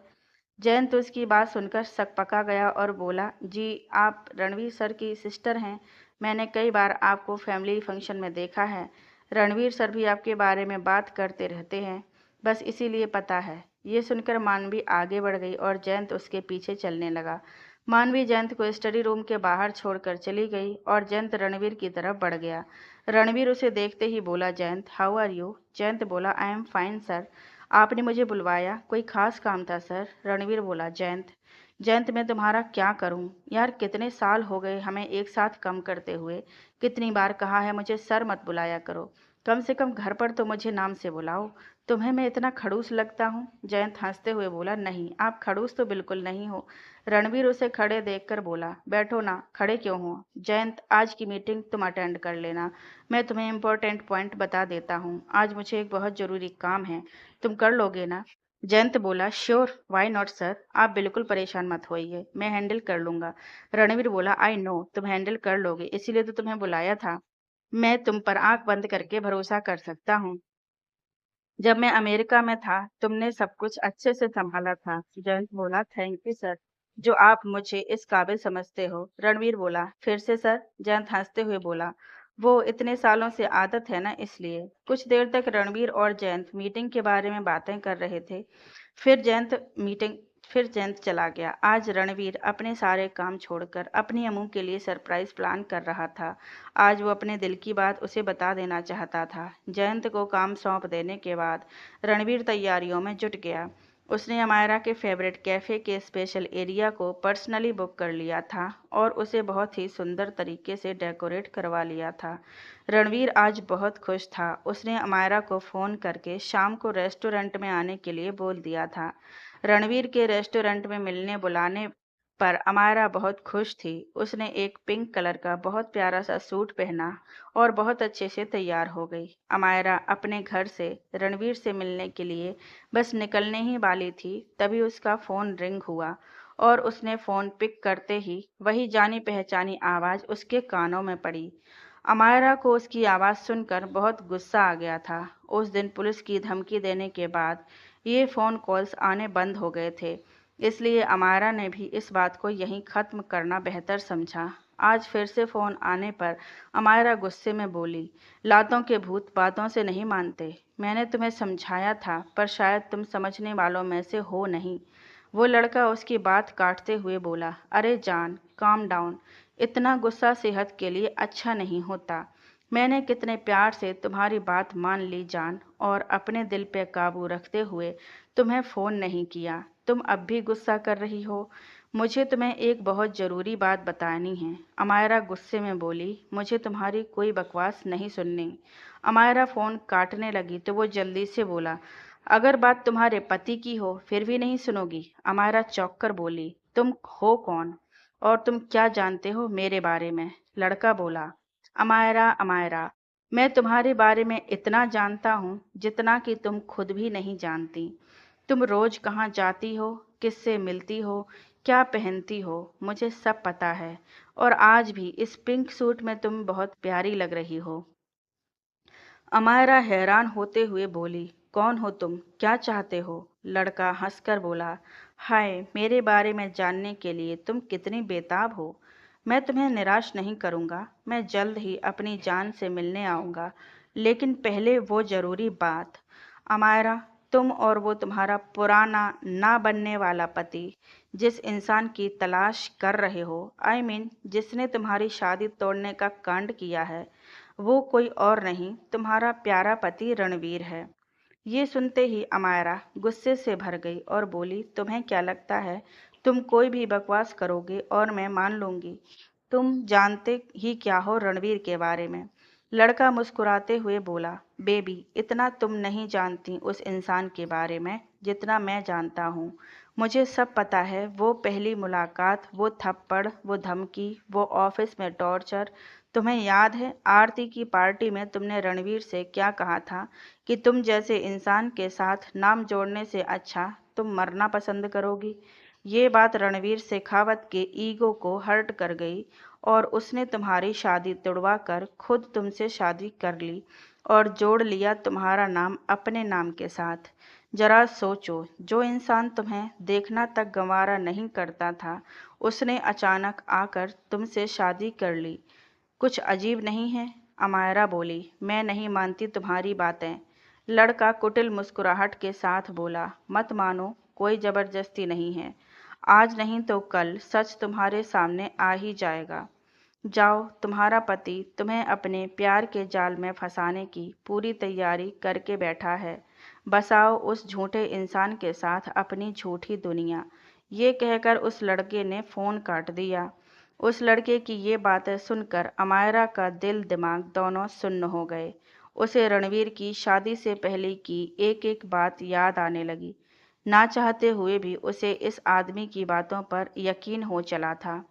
जयंत उसकी बात सुनकर सकपका गया और बोला, जी आप रणवीर सर की सिस्टर हैं। मैंने कई बार आपको फैमिली फंक्शन में देखा है। रणवीर सर भी आपके बारे में बात करते रहते हैं, बस इसीलिए पता है। ये सुनकर मानवी आगे बढ़ गई और जयंत उसके पीछे चलने लगा। मानवी जयंत को स्टडी रूम के बाहर छोड़कर चली गई और जयंत रणवीर की तरफ बढ़ गया। रणवीर उसे देखते ही बोला, Jayant how are you? Jayant बोला, आई एम फाइन सर। आपने मुझे बुलवाया, कोई खास काम था सर? रणवीर बोला, जयंत मैं तुम्हारा क्या करूं? यार कितने साल हो गए हमें एक साथ काम करते हुए। कितनी बार कहा है मुझे सर मत बुलाया करो, कम से कम घर पर तो मुझे नाम से बुलाओ। तुम्हें मैं इतना खड़ूस लगता हूँ? जयंत हंसते हुए बोला, नहीं, आप खड़ूस तो बिल्कुल नहीं हो। रणवीर उसे खड़े देखकर बोला, बैठो ना, खड़े क्यों हो? जयंत, आज की मीटिंग तुम अटेंड कर लेना, मैं तुम्हें इम्पोर्टेंट पॉइंट बता देता हूँ। आज मुझे एक बहुत ज़रूरी काम है, तुम कर लोगे ना? जयंत बोला, श्योर, वाई नॉट सर, आप बिल्कुल परेशान मत होइए, मैं हैंडल कर लूंगा। रणवीर बोला, आई नो तुम हैंडल कर लोगे, इसीलिए तो तुम्हें बुलाया था। मैं तुम पर आंख बंद करके भरोसा कर सकता हूँ। जब मैं अमेरिका में था तुमने सब कुछ अच्छे से संभाला था। जयंत बोला, थैंक यू सर, जो आप मुझे इस काबिल समझते हो। रणवीर बोला, फिर से सर? जयंत हंसते हुए बोला, वो इतने सालों से आदत है ना, इसलिए। कुछ देर तक रणवीर और जयंत मीटिंग के बारे में बातें कर रहे थे। फिर जयंत मीटिंग फिर जयंत चला गया। आज रणवीर अपने सारे काम छोड़कर अपनी अम्मू के लिए सरप्राइज प्लान कर रहा था। आज वो अपने दिल की बात उसे बता देना चाहता था। जयंत को काम सौंप देने के बाद रणवीर तैयारियों में जुट गया। उसने अमायरा के फेवरेट कैफ़े के स्पेशल एरिया को पर्सनली बुक कर लिया था और उसे बहुत ही सुंदर तरीके से डेकोरेट करवा लिया था। रणवीर आज बहुत खुश था। उसने अमायरा को फ़ोन करके शाम को रेस्टोरेंट में आने के लिए बोल दिया था। रणवीर के रेस्टोरेंट में मिलने बुलाने पर अमायरा बहुत खुश थी। उसने एक पिंक कलर का बहुत प्यारा सा सूट पहना और बहुत अच्छे से तैयार हो गई। अमायरा अपने घर से रणवीर से मिलने के लिए बस निकलने ही वाली थी, तभी उसका फ़ोन रिंग हुआ और उसने फ़ोन पिक करते ही वही जानी पहचानी आवाज़ उसके कानों में पड़ी। अमायरा को उसकी आवाज़ सुनकर बहुत गुस्सा आ गया था। उस दिन पुलिस की धमकी देने के बाद ये फ़ोन कॉल्स आने बंद हो गए थे, इसलिए अमायरा ने भी इस बात को यहीं ख़त्म करना बेहतर समझा। आज फिर से फ़ोन आने पर अमायरा गुस्से में बोली, लातों के भूत बातों से नहीं मानते। मैंने तुम्हें समझाया था, पर शायद तुम समझने वालों में से हो नहीं। वो लड़का उसकी बात काटते हुए बोला, अरे जान, काम डाउन, इतना गुस्सा सेहत के लिए अच्छा नहीं होता। मैंने कितने प्यार से तुम्हारी बात मान ली जान, और अपने दिल पे काबू रखते हुए तुम्हें फ़ोन नहीं किया। तुम अब भी गुस्सा कर रही हो। मुझे तुम्हें एक बहुत ज़रूरी बात बतानी है। अमायरा गुस्से में बोली, मुझे तुम्हारी कोई बकवास नहीं सुननी। अमायरा फ़ोन काटने लगी तो वो जल्दी से बोला, अगर बात तुम्हारे पति की हो फिर भी नहीं सुनोगी? अमायरा चौंक कर बोली, तुम हो कौन और तुम क्या जानते हो मेरे बारे में? लड़का बोला, अमायरा, अमायरा, मैं तुम्हारे बारे में इतना जानता हूँ जितना कि तुम खुद भी नहीं जानती। तुम रोज कहाँ जाती हो, किससे मिलती हो, क्या पहनती हो मुझे सब पता है, और आज भी इस पिंक सूट में तुम बहुत प्यारी लग रही हो। अमायरा हैरान होते हुए बोली, कौन हो तुम, क्या चाहते हो? लड़का हंसकर बोला, हाय, मेरे बारे में जानने के लिए तुम कितनी बेताब हो। मैं तुम्हें निराश नहीं करूंगा, मैं जल्द ही अपनी जान से मिलने आऊंगा, लेकिन पहले वो जरूरी बात। अमायरा, तुम और वो तुम्हारा पुराना ना बनने वाला पति, जिस इंसान की तलाश कर रहे हो, जिसने तुम्हारी शादी तोड़ने का कांड किया है, वो कोई और नहीं, तुम्हारा प्यारा पति रणवीर है। ये सुनते ही अमायरा गुस्से से भर गई और बोली, तुम्हें क्या लगता है तुम कोई भी बकवास करोगे और मैं मान लूंगी? तुम जानते ही क्या हो रणवीर के बारे में? लड़का मुस्कुराते हुए बोला, बेबी, इतना तुम नहीं जानती उस इंसान के बारे में जितना मैं जानता हूँ। मुझे सब पता है, वो पहली मुलाकात, वो थप्पड़, वो धमकी, वो ऑफिस में टॉर्चर। तुम्हें याद है आरती की पार्टी में तुमने रणवीर से क्या कहा था कि तुम जैसे इंसान के साथ नाम जोड़ने से अच्छा तुम मरना पसंद करोगी। ये बात रणवीर शेखावत के ईगो को हर्ट कर गई और उसने तुम्हारी शादी तुड़वा कर खुद तुमसे शादी कर ली और जोड़ लिया तुम्हारा नाम अपने नाम के साथ। जरा सोचो, जो इंसान तुम्हें देखना तक गंवारा नहीं करता था, उसने अचानक आकर तुमसे शादी कर ली। कुछ अजीब नहीं है? अमायरा बोली, मैं नहीं मानती तुम्हारी बातें। लड़का कुटिल मुस्कुराहट के साथ बोला, मत मानो, कोई जबरदस्ती नहीं है। आज नहीं तो कल सच तुम्हारे सामने आ ही जाएगा। जाओ, तुम्हारा पति तुम्हें अपने प्यार के जाल में फंसाने की पूरी तैयारी करके बैठा है। बसाओ उस झूठे इंसान के साथ अपनी झूठी दुनिया। ये कहकर उस लड़के ने फ़ोन काट दिया। उस लड़के की ये बातें सुनकर अमायरा का दिल दिमाग दोनों सुन्न हो गए। उसे रणवीर की शादी से पहले की एक एक बात याद आने लगी। ना चाहते हुए भी उसे इस आदमी की बातों पर यकीन हो चला था।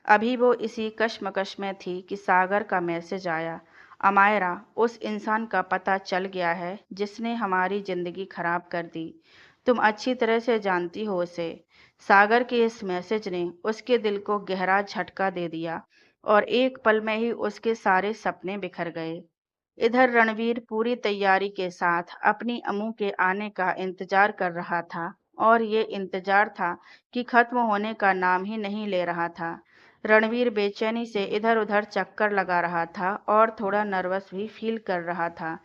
अभी वो इसी कश्मकश में थी कि सागर का मैसेज आया, अमायरा, उस इंसान का पता चल गया है जिसने हमारी ज़िंदगी खराब कर दी। तुम अच्छी तरह से जानती हो उसे। सागर के इस मैसेज ने उसके दिल को गहरा झटका दे दिया और एक पल में ही उसके सारे सपने बिखर गए। इधर रणवीर पूरी तैयारी के साथ अपनी अम्मू के आने का इंतजार कर रहा था, और ये इंतजार था कि खत्म होने का नाम ही नहीं ले रहा था। रणवीर बेचैनी से इधर उधर चक्कर लगा रहा था और थोड़ा नर्वस भी फील कर रहा था।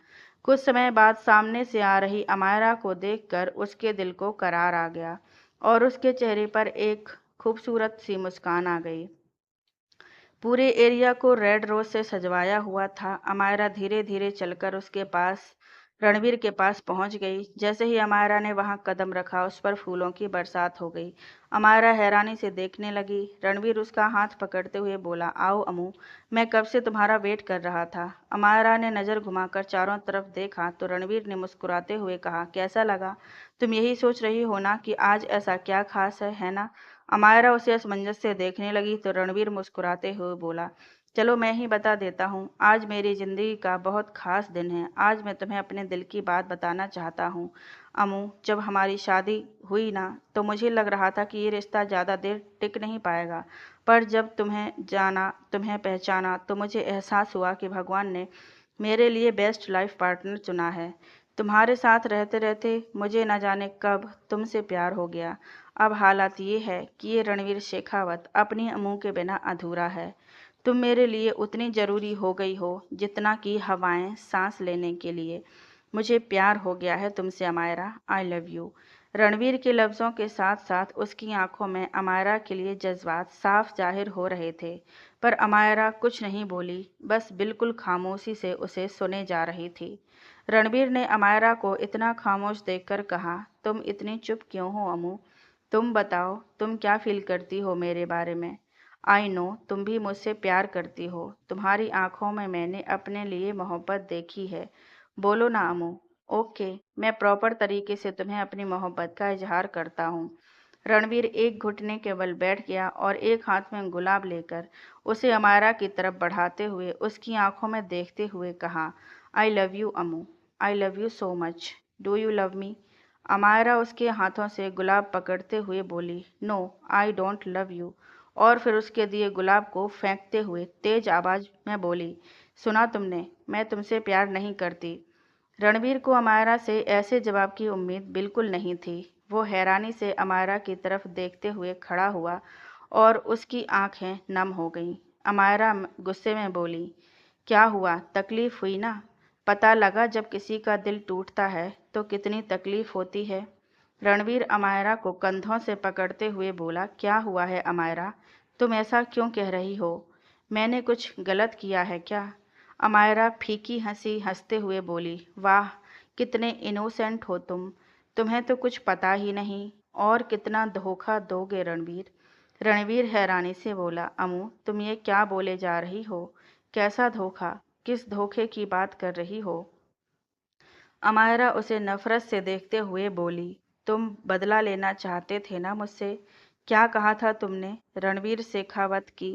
कुछ समय बाद सामने से आ रही अमायरा को देखकर उसके दिल को करार आ गया और उसके चेहरे पर एक खूबसूरत सी मुस्कान आ गई। पूरे एरिया को रेड रोज से सजवाया हुआ था। अमायरा धीरे धीरे चलकर उसके पास, रणवीर के पास पहुंच गई। जैसे ही अमायरा ने वहां कदम रखा, उस पर फूलों की बरसात हो गई। अमायरा हैरानी से देखने लगी। रणवीर उसका हाथ पकड़ते हुए बोला, आओ अमू, मैं कब से तुम्हारा वेट कर रहा था। अमायरा ने नज़र घुमाकर चारों तरफ देखा तो रणवीर ने मुस्कुराते हुए कहा, कैसा लगा? तुम यही सोच रही हो ना कि आज ऐसा क्या खास है ना? अमायरा उसे असमंजस से देखने लगी तो रणवीर मुस्कुराते हुए बोला, चलो मैं ही बता देता हूँ, आज मेरी ज़िंदगी का बहुत खास दिन है। आज मैं तुम्हें अपने दिल की बात बताना चाहता हूँ। अमू, जब हमारी शादी हुई ना, तो मुझे लग रहा था कि ये रिश्ता ज़्यादा देर टिक नहीं पाएगा, पर जब तुम्हें जाना, तुम्हें पहचाना, तो मुझे एहसास हुआ कि भगवान ने मेरे लिए बेस्ट लाइफ पार्टनर चुना है। तुम्हारे साथ रहते रहते मुझे न जाने कब तुमसे प्यार हो गया। अब हालात ये है कि ये रणवीर शेखावत अपनी अम्मू के बिना अधूरा है। तुम मेरे लिए उतनी ज़रूरी हो गई हो जितना कि हवाएं सांस लेने के लिए। मुझे प्यार हो गया है तुमसे Amaira, I love you. Ranveer के लफ्ज़ों के साथ साथ उसकी आंखों में अमायरा के लिए जज्बात साफ जाहिर हो रहे थे, पर अमायरा कुछ नहीं बोली, बस बिल्कुल खामोशी से उसे सुने जा रही थी। रणवीर ने अमायरा को इतना खामोश देखकर कहा, तुम इतनी चुप क्यों हो अमू? तुम बताओ, तुम क्या फील करती हो मेरे बारे में? आई नो तुम भी मुझसे प्यार करती हो। तुम्हारी आंखों में मैंने अपने लिए मोहब्बत देखी है। बोलो ना अमू। ओके, मैं प्रॉपर तरीके से तुम्हें अपनी मोहब्बत का इजहार करता हूँ। रणवीर एक घुटने के बल बैठ गया और एक हाथ में गुलाब लेकर उसे अमायरा की तरफ बढ़ाते हुए उसकी आंखों में देखते हुए कहा, I love you Amu, I love you so much. Do you love me? Amaira उसके हाथों से गुलाब पकड़ते हुए बोली, no I don't love you, और फिर उसके दिए गुलाब को फेंकते हुए तेज आवाज में बोली, सुना तुमने, मैं तुमसे प्यार नहीं करती। रणवीर को अमायरा से ऐसे जवाब की उम्मीद बिल्कुल नहीं थी। वो हैरानी से अमायरा की तरफ देखते हुए खड़ा हुआ और उसकी आंखें नम हो गईं। अमायरा गुस्से में बोली, क्या हुआ, तकलीफ हुई ना? पता लगा जब किसी का दिल टूटता है तो कितनी तकलीफ होती है। रणवीर अमायरा को कंधों से पकड़ते हुए बोला, क्या हुआ है अमायरा? तुम ऐसा क्यों कह रही हो? मैंने कुछ गलत किया है क्या? अमायरा फीकी हंसी हंसते हुए बोली, वाह, कितने इनोसेंट हो तुम। तुम्हें तो कुछ पता ही नहीं, और कितना धोखा दोगे रणवीर। रणवीर हैरानी से बोला, अमू तुम ये क्या बोले जा रही हो? कैसा धोखा? किस धोखे की बात कर रही हो? अमायरा उसे नफरत से देखते हुए बोली, तुम बदला लेना चाहते थे ना मुझसे? क्या कहा था तुमने रणवीर शेखावत की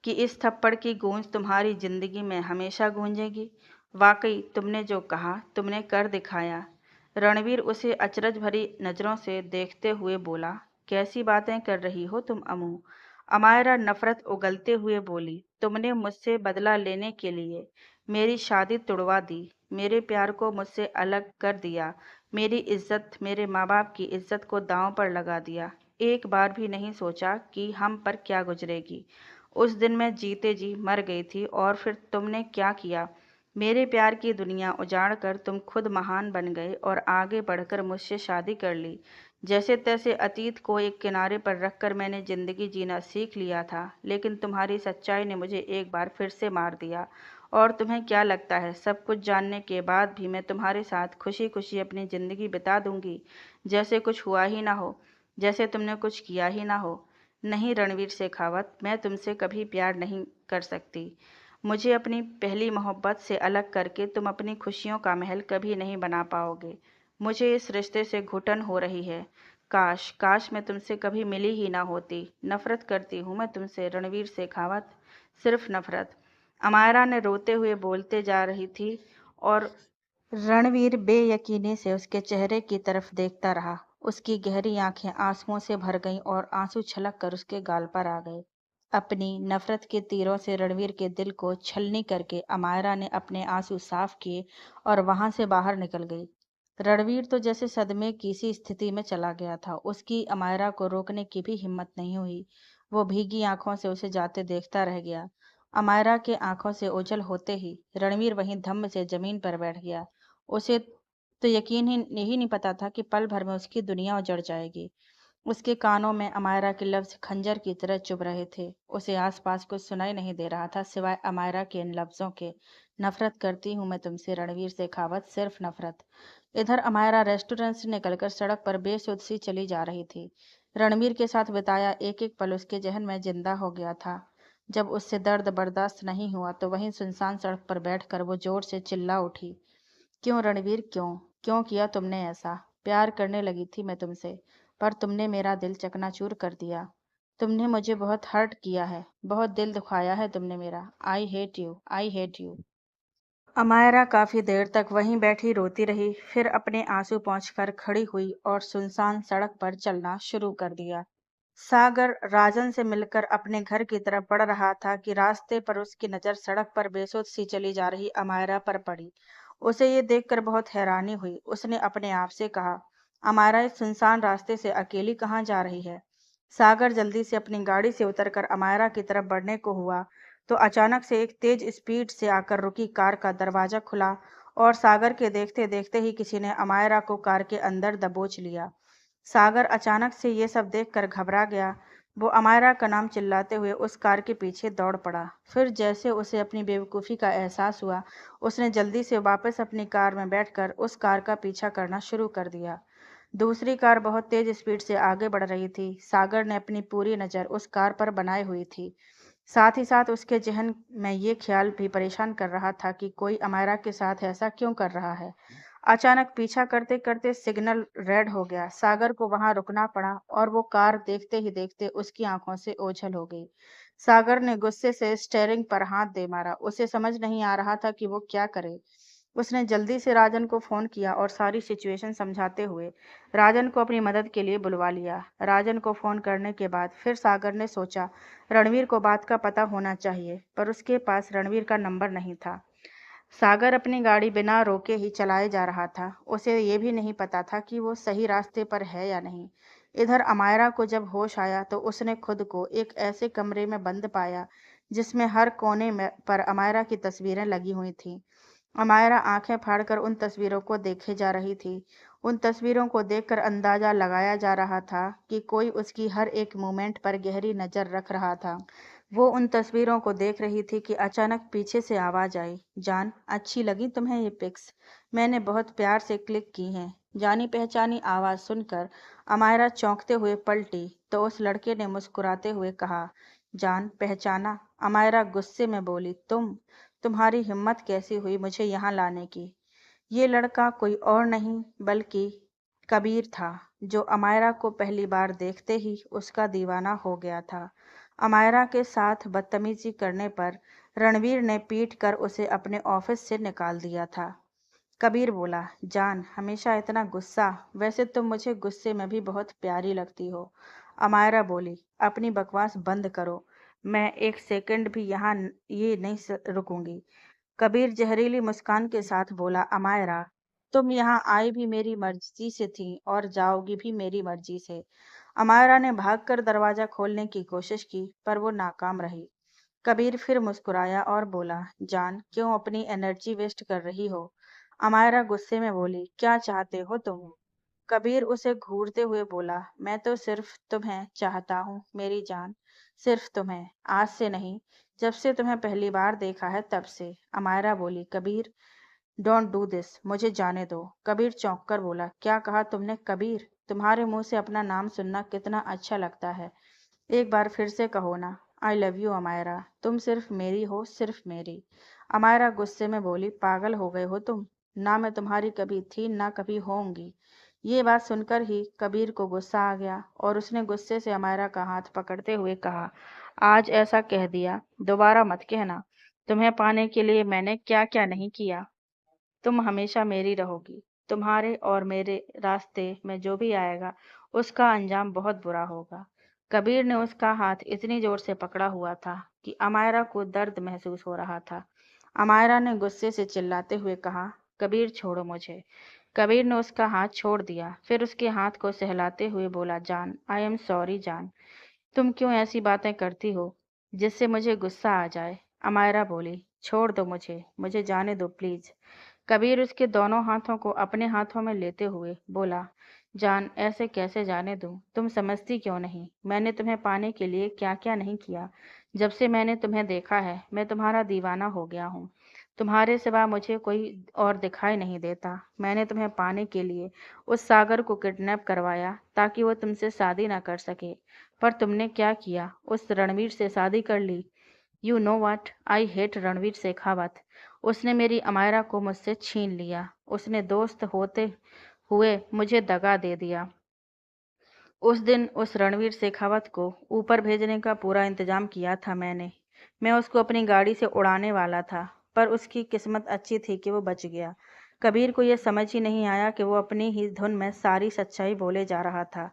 कि इस थप्पड़ की गूंज तुम्हारी जिंदगी में हमेशा गूंजेगी? वाकई तुमने जो कहा तुमने कर दिखाया। रणवीर उसे अचरज भरी नजरों से देखते हुए बोला, कैसी बातें कर रही हो तुम अमू? अमायरा नफरत उगलते हुए बोली, तुमने मुझसे बदला लेने के लिए मेरी शादी तुड़वा दी, मेरे प्यार को मुझसे अलग कर दिया, मेरी इज्जत, मेरे माँ बाप की इज्जत को दांव पर लगा दिया। एक बार भी नहीं सोचा कि हम पर क्या गुजरेगी। उस दिन मैं जीते जी मर गई थी, और फिर तुमने क्या किया? मेरे प्यार की दुनिया उजाड़ कर तुम खुद महान बन गए और आगे बढ़कर मुझसे शादी कर ली। जैसे तैसे अतीत को एक किनारे पर रखकर मैंने जिंदगी जीना सीख लिया था, लेकिन तुम्हारी सच्चाई ने मुझे एक बार फिर से मार दिया। और तुम्हें क्या लगता है सब कुछ जानने के बाद भी मैं तुम्हारे साथ खुशी खुशी अपनी ज़िंदगी बिता दूंगी, जैसे कुछ हुआ ही ना हो, जैसे तुमने कुछ किया ही ना हो? नहीं रणवीर शेखावत, मैं तुमसे कभी प्यार नहीं कर सकती। मुझे अपनी पहली मोहब्बत से अलग करके तुम अपनी खुशियों का महल कभी नहीं बना पाओगे। मुझे इस रिश्ते से घुटन हो रही है। काश काश मैं तुमसे कभी मिली ही ना होती। नफरत करती हूँ मैं तुमसे रणवीर शेखावत, सिर्फ नफरत। अमायरा ने रोते हुए बोलते जा रही थी, और रणवीर बेयकीनी से उसके चेहरे की तरफ देखता रहा। उसकी गहरी आंखें आंसुओं से भर गईं और आंसू छलक कर उसके गाल पर आ गए। अपनी नफरत के तीरों से रणवीर के दिल को छलनी करके अमायरा ने अपने आंसू साफ किए और वहां से बाहर निकल गई। रणवीर तो जैसे सदमे की सी स्थिति में चला गया था। उसकी अमायरा को रोकने की भी हिम्मत नहीं हुई। वो भीगी आंखों से उसे जाते देखता रह गया। अमायरा के आंखों से ओझल होते ही रणवीर वहीं धम्म से जमीन पर बैठ गया। उसे तो यकीन ही नहीं पता था कि पल भर में उसकी दुनिया उजड़ जाएगी। उसके कानों में अमायरा के लफ्ज खंजर की तरह चुभ रहे थे। उसे आसपास कुछ सुनाई नहीं दे रहा था सिवाय अमायरा के इन लफ्जों के, नफरत करती हूँ मैं तुमसे रणवीर शेखावत, सिर्फ नफरत। इधर अमायरा रेस्टोरेंट से निकलकर सड़क पर बेसुध सी चली जा रही थी। रणवीर के साथ बिताया एक एक पल उसके जहन में जिंदा हो गया था। जब उससे दर्द बर्दाश्त नहीं हुआ तो वहीं सुनसान सड़क पर बैठकर वो जोर से चिल्ला उठी, क्यों रणवीर, क्यों क्यों किया तुमने ऐसा? प्यार करने लगी थी मैं तुमसे, पर तुमने मेरा दिल चकनाचूर कर दिया। तुमने मुझे बहुत हर्ट किया है, बहुत दिल दुखाया है तुमने मेरा। I hate you, I hate you. Amaira काफी देर तक वहीं बैठी रोती रही, फिर अपने आंसू पोंछकर खड़ी हुई और सुनसान सड़क पर चलना शुरू कर दिया। सागर राजन से मिलकर अपने घर की तरफ बढ़ रहा था कि रास्ते पर उसकी नज़र सड़क पर बेसुध सी चली जा रही अमायरा पर पड़ी। उसे ये देखकर बहुत हैरानी हुई। उसने अपने आप से कहा, अमायरा इस सुनसान रास्ते से अकेली कहाँ जा रही है? सागर जल्दी से अपनी गाड़ी से उतरकर अमायरा की तरफ बढ़ने को हुआ तो अचानक से एक तेज स्पीड से आकर रुकी कार का दरवाजा खुला और सागर के देखते देखते ही किसी ने अमायरा को कार के अंदर दबोच लिया। सागर अचानक से ये सब देखकर घबरा गया। वो अमायरा का नाम चिल्लाते हुए उस कार के पीछे दौड़ पड़ा। फिर जैसे उसे अपनी बेवकूफ़ी का एहसास हुआ, उसने जल्दी से वापस अपनी कार में बैठकर उस कार का पीछा करना शुरू कर दिया। दूसरी कार बहुत तेज स्पीड से आगे बढ़ रही थी। सागर ने अपनी पूरी नज़र उस कार पर बनाई हुई थी। साथ ही साथ उसके जहन में ये ख्याल भी परेशान कर रहा था कि कोई अमायरा के साथ ऐसा क्यों कर रहा है। अचानक पीछा करते करते सिग्नल रेड हो गया। सागर को वहां रुकना पड़ा और वो कार देखते ही देखते उसकी आंखों से ओझल हो गई। सागर ने गुस्से से स्टेयरिंग पर हाथ दे मारा। उसे समझ नहीं आ रहा था कि वो क्या करे। उसने जल्दी से राजन को फ़ोन किया और सारी सिचुएशन समझाते हुए राजन को अपनी मदद के लिए बुलवा लिया। राजन को फ़ोन करने के बाद फिर सागर ने सोचा रणवीर को बात का पता होना चाहिए, पर उसके पास रणवीर का नंबर नहीं था। सागर अपनी गाड़ी बिना रोके ही चलाए जा रहा था। उसे ये भी नहीं पता था कि वो सही रास्ते पर है या नहीं। इधर अमायरा को जब होश आया तो उसने खुद को एक ऐसे कमरे में बंद पाया जिसमें हर कोने में पर अमायरा की तस्वीरें लगी हुई थीं। अमायरा आंखें फाड़कर उन तस्वीरों को देखे जा रही थी। उन तस्वीरों को देखकर अंदाजा लगाया जा रहा था कि कोई उसकी हर एक मूवमेंट पर गहरी नज़र रख रहा था। वो उन तस्वीरों को देख रही थी कि अचानक पीछे से आवाज़ आई, जान, अच्छी लगी तुम्हें ये पिक्स? मैंने बहुत प्यार से क्लिक की हैं। जानी पहचानी आवाज़ सुनकर अमायरा चौंकते हुए पलटी तो उस लड़के ने मुस्कुराते हुए कहा, जान, पहचाना? अमायरा गुस्से में बोली, तुम्हारी हिम्मत कैसी हुई मुझे यहाँ लाने की? ये लड़का कोई और नहीं बल्कि कबीर था, जो अमायरा को पहली बार देखते ही उसका दीवाना हो गया था। अमायरा के साथ बदतमीजी करने पर रणवीर ने पीट कर उसे अपने ऑफिस से निकाल दिया था। कबीर बोला, जान, हमेशा इतना गुस्सा? वैसे तुम मुझे गुस्से में भी बहुत प्यारी लगती हो। अमायरा बोली, अपनी बकवास बंद करो। मैं एक सेकंड भी यहाँ ये नहीं रुकूंगी। कबीर जहरीली मुस्कान के साथ बोला, अमायरा, तुम यहाँ आई भी मेरी मर्जी से थी और जाओगी भी मेरी मर्जी से। अमायरा ने भागकर दरवाजा खोलने की कोशिश की, पर वो नाकाम रही। कबीर फिर मुस्कुराया और बोला, जान, क्यों अपनी एनर्जी वेस्ट कर रही हो? अमायरा गुस्से में बोली, क्या चाहते हो तुम? कबीर उसे घूरते हुए बोला, मैं तो सिर्फ तुम्हें चाहता हूँ मेरी जान, सिर्फ तुम्हें, आज से नहीं, जब से तुम्हें पहली बार देखा है तब से। अमायरा बोली, कबीर, डोंट डू दिस, मुझे जाने दो। कबीर चौंक कर बोला, क्या कहा तुमने? कबीर, तुम्हारे मुंह से अपना नाम सुनना कितना अच्छा लगता है। एक बार फिर से कहो ना, आई लव यू अमायरा, तुम सिर्फ मेरी हो, सिर्फ मेरी। अमायरा गुस्से में बोली, पागल हो गए हो तुम? ना मैं तुम्हारी कभी थी ना कभी होंगी। ये बात सुनकर ही कबीर को गुस्सा आ गया और उसने गुस्से से अमायरा का हाथ पकड़ते हुए कहा, आज ऐसा कह दिया, दोबारा मत कहना। तुम्हें पाने के लिए मैंने क्या क्या नहीं किया। तुम हमेशा मेरी रहोगी। तुम्हारे और मेरे रास्ते में जो भी आएगा उसका अंजाम बहुत बुरा होगा। कबीर ने उसका हाथ इतनी जोर से पकड़ा हुआ था कि अमायरा को दर्द महसूस हो रहा था। अमायरा ने गुस्से से चिल्लाते हुए कहा, कबीर, छोड़ो मुझे। कबीर ने उसका हाथ छोड़ दिया, फिर उसके हाथ को सहलाते हुए बोला, जान, आई एम सॉरी जान, तुम क्यों ऐसी बातें करती हो जिससे मुझे गुस्सा आ जाए? अमायरा बोली, छोड़ दो मुझे, मुझे जाने दो प्लीज। कबीर उसके दोनों हाथों को अपने हाथों में लेते हुए बोला, जान, ऐसे कैसे जाने दूं? तुम समझती क्यों नहीं? मैंने तुम्हें पाने के लिए क्या क्या नहीं किया। जब से मैंने तुम्हें देखा है मैं तुम्हारा दीवाना हो गया हूँ। तुम्हारे सिवा मुझे कोई और दिखाई नहीं देता। मैंने तुम्हें पाने के लिए उस सागर को किडनैप करवाया ताकि वो तुमसे शादी ना कर सके, पर तुमने क्या किया? उस रणवीर से शादी कर ली। You know what, I hate Ranveer Shekhawat. उसने मेरी अमायरा को मुझसे छीन लिया। उसने दोस्त होते हुए मुझे दगा दे दिया। उस दिन उस रणवीर शेखावत को ऊपर भेजने का पूरा इंतजाम किया था मैंने। मैं उसको अपनी गाड़ी से उड़ाने वाला था, पर उसकी किस्मत अच्छी थी कि वो बच गया। कबीर को यह समझ ही नहीं आया कि वो अपनी ही धुन में सारी सच्चाई बोले जा रहा था।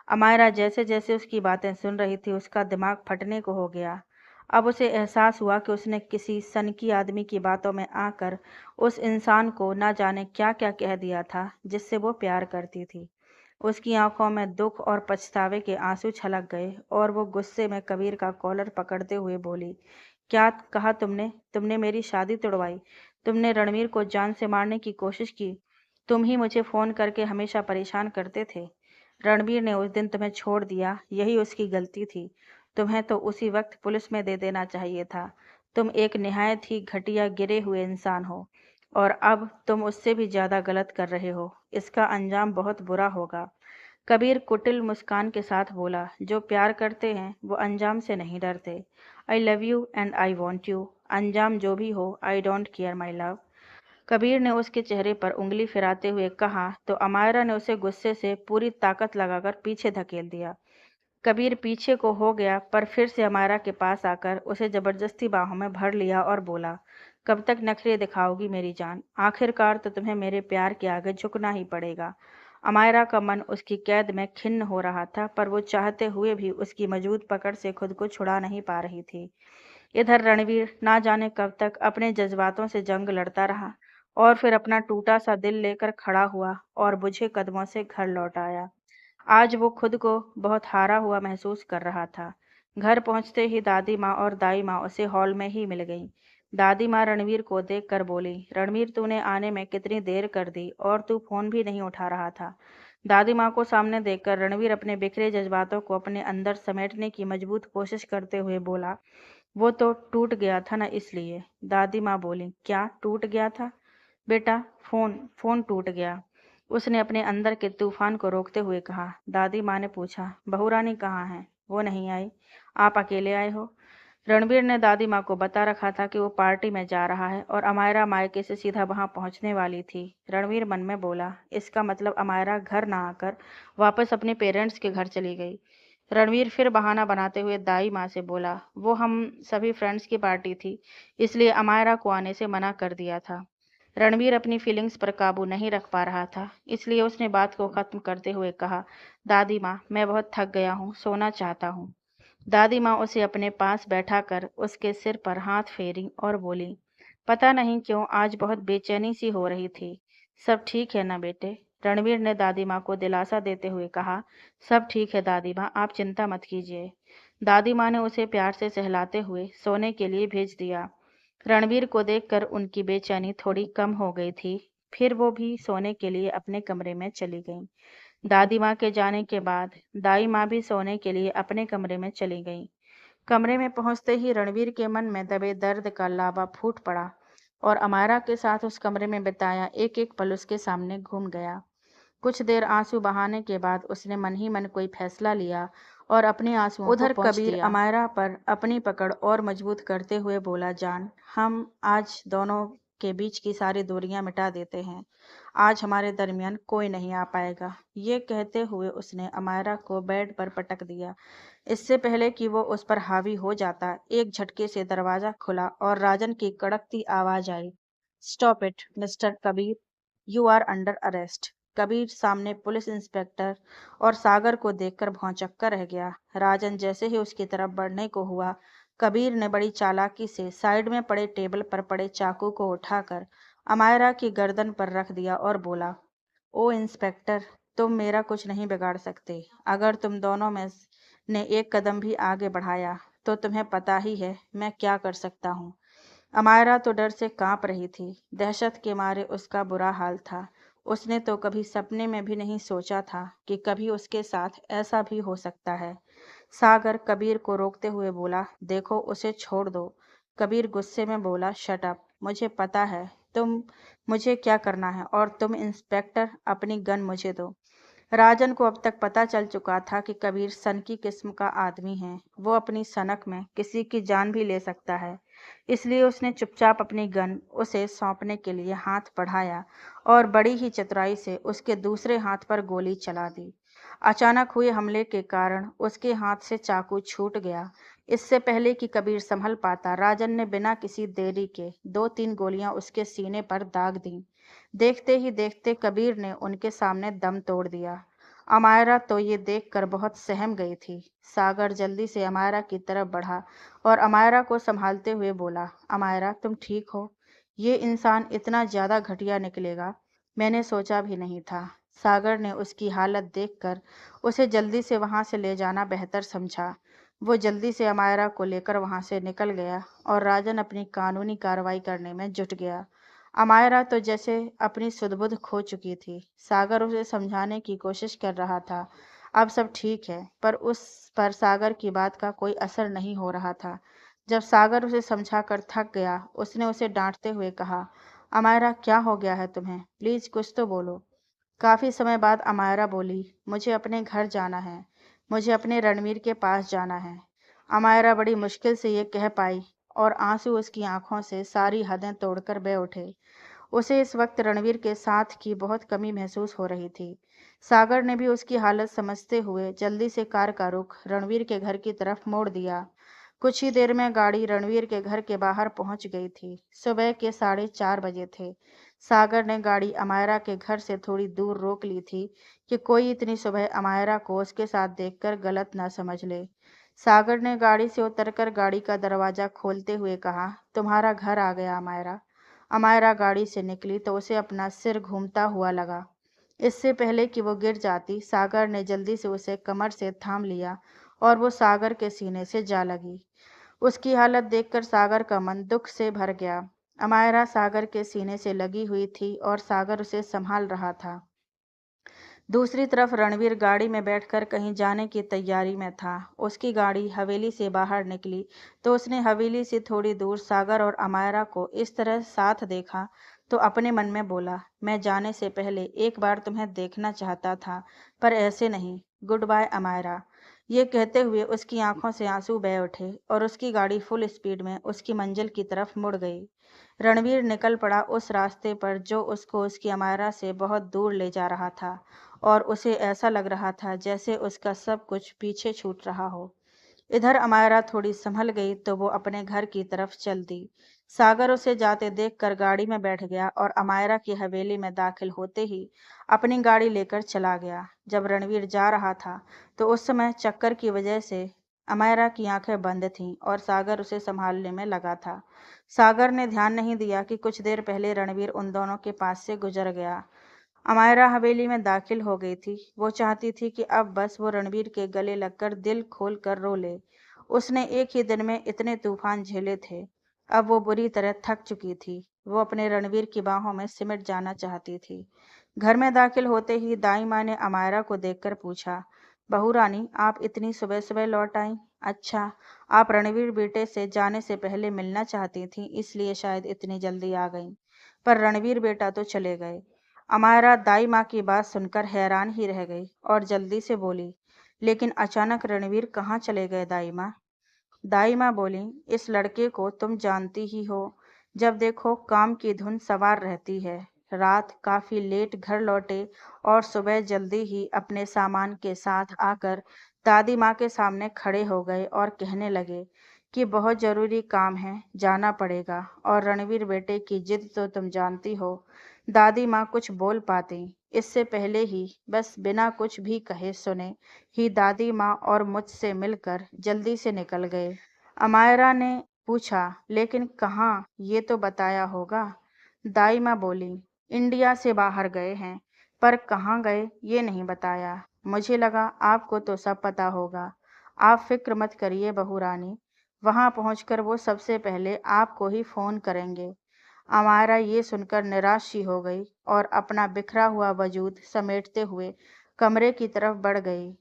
अमायरा जैसे जैसे उसकी बातें सुन रही थी उसका दिमाग फटने को हो गया। अब उसे एहसास हुआ कि उसने किसी सनकी आदमी की बातों में आकर उस इंसान को ना जाने क्या क्या कह दिया था जिससे वो प्यार करती थी। उसकी आंखों में दुख और पछतावे के आंसू छलक गए और वो गुस्से में कबीर का कॉलर पकड़ते हुए बोली, क्या कहा तुमने? तुमने मेरी शादी तुड़वाई। तुमने रणवीर को जान से मारने की कोशिश की। तुम ही मुझे फ़ोन करके हमेशा परेशान करते थे। रणवीर ने उस दिन तुम्हें छोड़ दिया, यही उसकी गलती थी। तुम्हें तो उसी वक्त पुलिस में दे देना चाहिए था। तुम एक निहायत ही घटिया गिरे हुए इंसान हो और अब तुम उससे भी ज़्यादा गलत कर रहे हो। इसका अंजाम बहुत बुरा होगा। कबीर कुटिल मुस्कान के साथ बोला, जो प्यार करते हैं वो अंजाम से नहीं डरते। आई love you and I want you. अंजाम जो भी हो, I don't care my love. Kabir ने उसके चेहरे पर उंगली फिराते हुए कहा तो अमायरा ने उसे गुस्से से पूरी ताकत लगाकर पीछे धकेल दिया। कबीर पीछे को हो गया, पर फिर से अमायरा के पास आकर उसे जबरदस्ती बाहों में भर लिया और बोला, कब तक नखरे दिखाओगी मेरी जान? आखिरकार तो तुम्हें मेरे प्यार के आगे झुकना ही पड़ेगा। अमायरा का मन उसकी कैद में खिन्न हो रहा था, पर वो चाहते हुए भी उसकी मजबूत पकड़ से खुद को छुड़ा नहीं पा रही थी। इधर रणवीर ना जाने कब तक अपने जज्बातों से जंग लड़ता रहा और फिर अपना टूटा सा दिल लेकर खड़ा हुआ और बुझे कदमों से घर लौट आया। आज वो खुद को बहुत हारा हुआ महसूस कर रहा था। घर पहुंचते ही दादी माँ और दाई माँ उसे हॉल में ही मिल गईं। दादी माँ रणवीर को देखकर बोली, रणवीर तूने आने में कितनी देर कर दी और तू फोन भी नहीं उठा रहा था। दादी माँ को सामने देखकर रणवीर अपने बिखरे जज्बातों को अपने अंदर समेटने की मजबूत कोशिश करते हुए बोला, वो तो टूट गया था ना इसलिए। दादी माँ बोली, क्या टूट गया था बेटा? फोन फोन टूट गया, उसने अपने अंदर के तूफान को रोकते हुए कहा। दादी माँ ने पूछा, बहू रानी कहाँ है? वो नहीं आई, आप अकेले आए हो? रणवीर ने दादी माँ को बता रखा था कि वो पार्टी में जा रहा है और अमायरा मायके से सीधा वहां पहुंचने वाली थी। रणवीर मन में बोला, इसका मतलब अमायरा घर ना आकर वापस अपने पेरेंट्स के घर चली गई। रणवीर फिर बहाना बनाते हुए दाई माँ से बोला, वो हम सभी फ्रेंड्स की पार्टी थी, इसलिए अमायरा को आने से मना कर दिया था। रणवीर अपनी फीलिंग्स पर काबू नहीं रख पा रहा था, इसलिए उसने बात को खत्म करते हुए कहा, दादी माँ मैं बहुत थक गया हूँ, सोना चाहता हूँ। दादी माँ उसे अपने पास बैठाकर उसके सिर पर हाथ फेरी और बोली, पता नहीं क्यों आज बहुत बेचैनी सी हो रही थी। सब ठीक है ना बेटे? रणवीर ने दादी माँ को दिलासा देते हुए कहा, सब ठीक है दादी माँ, आप चिंता मत कीजिए। दादी माँ ने उसे प्यार से सहलाते हुए सोने के लिए भेज दिया। रणवीर को देखकर उनकी बेचैनी थोड़ी कम हो गई थी। फिर वो भी सोने के लिए अपने कमरे में चली गईं। दादी माँ के जाने के बाद दाई माँ भी सोने के लिए अपने कमरे में चली गईं। कमरे में पहुंचते ही रणवीर के मन में दबे दर्द का लावा फूट पड़ा और अमायरा के साथ उस कमरे में बिताया एक एक पल उसके सामने घूम गया। कुछ देर आंसू बहाने के बाद उसने मन ही मन कोई फैसला लिया और अपने आंसुओं उधर को पोंछ कबीर दिया। अमायरा पर अपनी पकड़ और मजबूत करते हुए बोला, जान हम आज दोनों के बीच की सारी दूरियां मिटा देते हैं। आज हमारे दरमियान कोई नहीं आ पाएगा। ये कहते हुए उसने अमायरा को बेड पर पटक दिया। इससे पहले कि वो उस पर हावी हो जाता, एक झटके से दरवाजा खुला और राजन की कड़कती आवाज आई, stop it mister Kabir, you are under arrest. Kabir सामने पुलिस इंस्पेक्टर और सागर को देखकर भौंचक्का रह गया। राजन जैसे ही उसकी तरफ बढ़ने को हुआ, कबीर ने बड़ी चालाकी से साइड में पड़े टेबल पर पड़े चाकू को उठाकर अमायरा की गर्दन पर रख दिया और बोला, ओ इंस्पेक्टर, तुम मेरा कुछ नहीं बिगाड़ सकते। अगर तुम दोनों में ने एक कदम भी आगे बढ़ाया तो तुम्हें पता ही है मैं क्या कर सकता हूँ। अमायरा तो डर से कांप रही थी। दहशत के मारे उसका बुरा हाल था। उसने तो कभी सपने में भी नहीं सोचा था कि कभी उसके साथ ऐसा भी हो सकता है। सागर कबीर को रोकते हुए बोला, देखो उसे छोड़ दो। कबीर गुस्से में बोला, शट अप, मुझे पता है तुम मुझे क्या करना है और तुम इंस्पेक्टर अपनी गन मुझे दो। राजन को अब तक पता चल चुका था कि कबीर सनकी किस्म का आदमी है। वो अपनी सनक में किसी की जान भी ले सकता है। इसलिए उसने चुपचाप अपनी गन उसे सौंपने के लिए हाथ बढ़ाया और बड़ी ही चतुराई से उसके दूसरे हाथ पर गोली चला दी। अचानक हुए हमले के कारण उसके हाथ से चाकू छूट गया। इससे पहले कि कबीर संभल पाता, राजन ने बिना किसी देरी के 2-3 गोलियां उसके सीने पर दाग दी। देखते ही देखते कबीर ने उनके सामने दम तोड़ दिया। अमायरा तो ये देखकर बहुत सहम गई थी। सागर जल्दी से अमायरा की तरफ बढ़ा और अमायरा को संभालते हुए बोला, अमायरा तुम ठीक हो? ये इंसान इतना ज्यादा घटिया निकलेगा मैंने सोचा भी नहीं था। सागर ने उसकी हालत देखकर उसे जल्दी से वहां से ले जाना बेहतर समझा। वो जल्दी से अमायरा को लेकर वहां से निकल गया और राजन अपनी कानूनी कार्रवाई करने में जुट गया। अमायरा तो जैसे अपनी सुध-बुध खो चुकी थी। सागर उसे समझाने की कोशिश कर रहा था, अब सब ठीक है, पर उस पर सागर की बात का कोई असर नहीं हो रहा था। जब सागर उसे समझाकर थक गया, उसने उसे डांटते हुए कहा, अमायरा क्या हो गया है तुम्हें? प्लीज कुछ तो बोलो। काफी समय बाद अमायरा बोली, मुझे अपने घर जाना है, मुझे अपने रणवीर के पास जाना है। अमायरा बड़ी मुश्किल से ये कह पाई और आंसू उसकी आंखों से सारी हदें तोड़कर बह उठे। उसे इस वक्त रणवीर के साथ की बहुत कमी महसूस हो रही थी। सागर ने भी उसकी हालत समझते हुए जल्दी से कार का रुख रणवीर के घर की तरफ मोड़ दिया। कुछ ही देर में गाड़ी रणवीर के घर के बाहर पहुंच गई थी। सुबह के 4:30 बजे थे। सागर ने गाड़ी अमायरा के घर से थोड़ी दूर रोक ली थी कि कोई इतनी सुबह अमायरा को उसके साथ देखकर गलत ना समझ ले। सागर ने गाड़ी से उतरकर गाड़ी का दरवाजा खोलते हुए कहा, तुम्हारा घर आ गया अमायरा। अमायरा गाड़ी से निकली तो उसे अपना सिर घूमता हुआ लगा। इससे पहले कि वो गिर जाती, सागर ने जल्दी से उसे कमर से थाम लिया और वो सागर के सीने से जा लगी। उसकी हालत देखकर सागर का मन दुख से भर गया। अमायरा सागर के सीने से लगी हुई थी और सागर उसे संभाल रहा था। दूसरी तरफ रणवीर गाड़ी में बैठकर कहीं जाने की तैयारी में था। उसकी गाड़ी हवेली से बाहर निकली तो उसने हवेली से थोड़ी दूर सागर और अमायरा को इस तरह साथ देखा तो अपने मन में बोला, मैं जाने से पहले एक बार तुम्हें देखना चाहता था, पर ऐसे नहीं। Good bye Amaira. ये कहते हुए उसकी आंखों से आंसू बह उठे और उसकी गाड़ी फुल स्पीड में उसकी मंजिल की तरफ मुड़ गई। रणवीर निकल पड़ा उस रास्ते पर जो उसको उसकी अमायरा से बहुत दूर ले जा रहा था और उसे ऐसा लग रहा था जैसे उसका सब कुछ पीछे छूट रहा हो। इधर अमायरा थोड़ी संभल गई तो वो अपने घर की तरफ चल दी। सागर उसे जाते देखकर गाड़ी में बैठ गया और अमायरा की हवेली में दाखिल होते ही अपनी गाड़ी लेकर चला गया। जब रणवीर जा रहा था तो उस समय चक्कर की वजह से अमायरा की आंखें बंद थीं और सागर उसे संभालने में लगा था। सागर ने ध्यान नहीं दिया कि कुछ देर पहले रणवीर उन दोनों के पास से गुजर गया। अमायरा हवेली में दाखिल हो गई थी। वो चाहती थी कि अब बस वो रणवीर के गले लगकर दिल खोल कर रो ले। उसने एक ही दिन में इतने तूफान झेले थे। अब वो बुरी तरह थक चुकी थी। वो अपने रणवीर की बाहों में सिमट जाना चाहती थी। घर में दाखिल होते ही दाई माँ ने अमायरा को देखकर पूछा, बहू रानी, आप इतनी सुबह सुबह लौट आई? अच्छा, आप रणवीर बेटे से जाने से पहले मिलना चाहती थी, इसलिए शायद इतनी जल्दी आ गई। पर रणवीर बेटा तो चले गए। अमायरा दाई माँ की बात सुनकर हैरान ही रह गई और जल्दी से बोली, लेकिन अचानक रणवीर कहाँ चले गए दाई माँ? दाई माँ बोली, इस लड़के को तुम जानती ही हो। जब देखो काम की धुन सवार रहती है। रात काफी लेट घर लौटे और सुबह जल्दी ही अपने सामान के साथ आकर दादी माँ के सामने खड़े हो गए और कहने लगे कि बहुत जरूरी काम है, जाना पड़ेगा। और रणवीर बेटे की जिद तो तुम जानती हो। दादी माँ कुछ बोल पाती इससे पहले ही बस बिना कुछ भी कहे सुने ही दादी माँ और मुझसे मिलकर जल्दी से निकल गए। अमायरा ने पूछा, लेकिन कहाँ, ये तो बताया होगा। दाई माँ बोली, इंडिया से बाहर गए हैं, पर कहाँ गए ये नहीं बताया। मुझे लगा आपको तो सब पता होगा। आप फिक्र मत करिए बहू रानी, वहाँ पहुँचकर वो सबसे पहले आपको ही फोन करेंगे। अमायरा ये सुनकर निराश सी हो गई और अपना बिखरा हुआ वजूद समेटते हुए कमरे की तरफ बढ़ गई।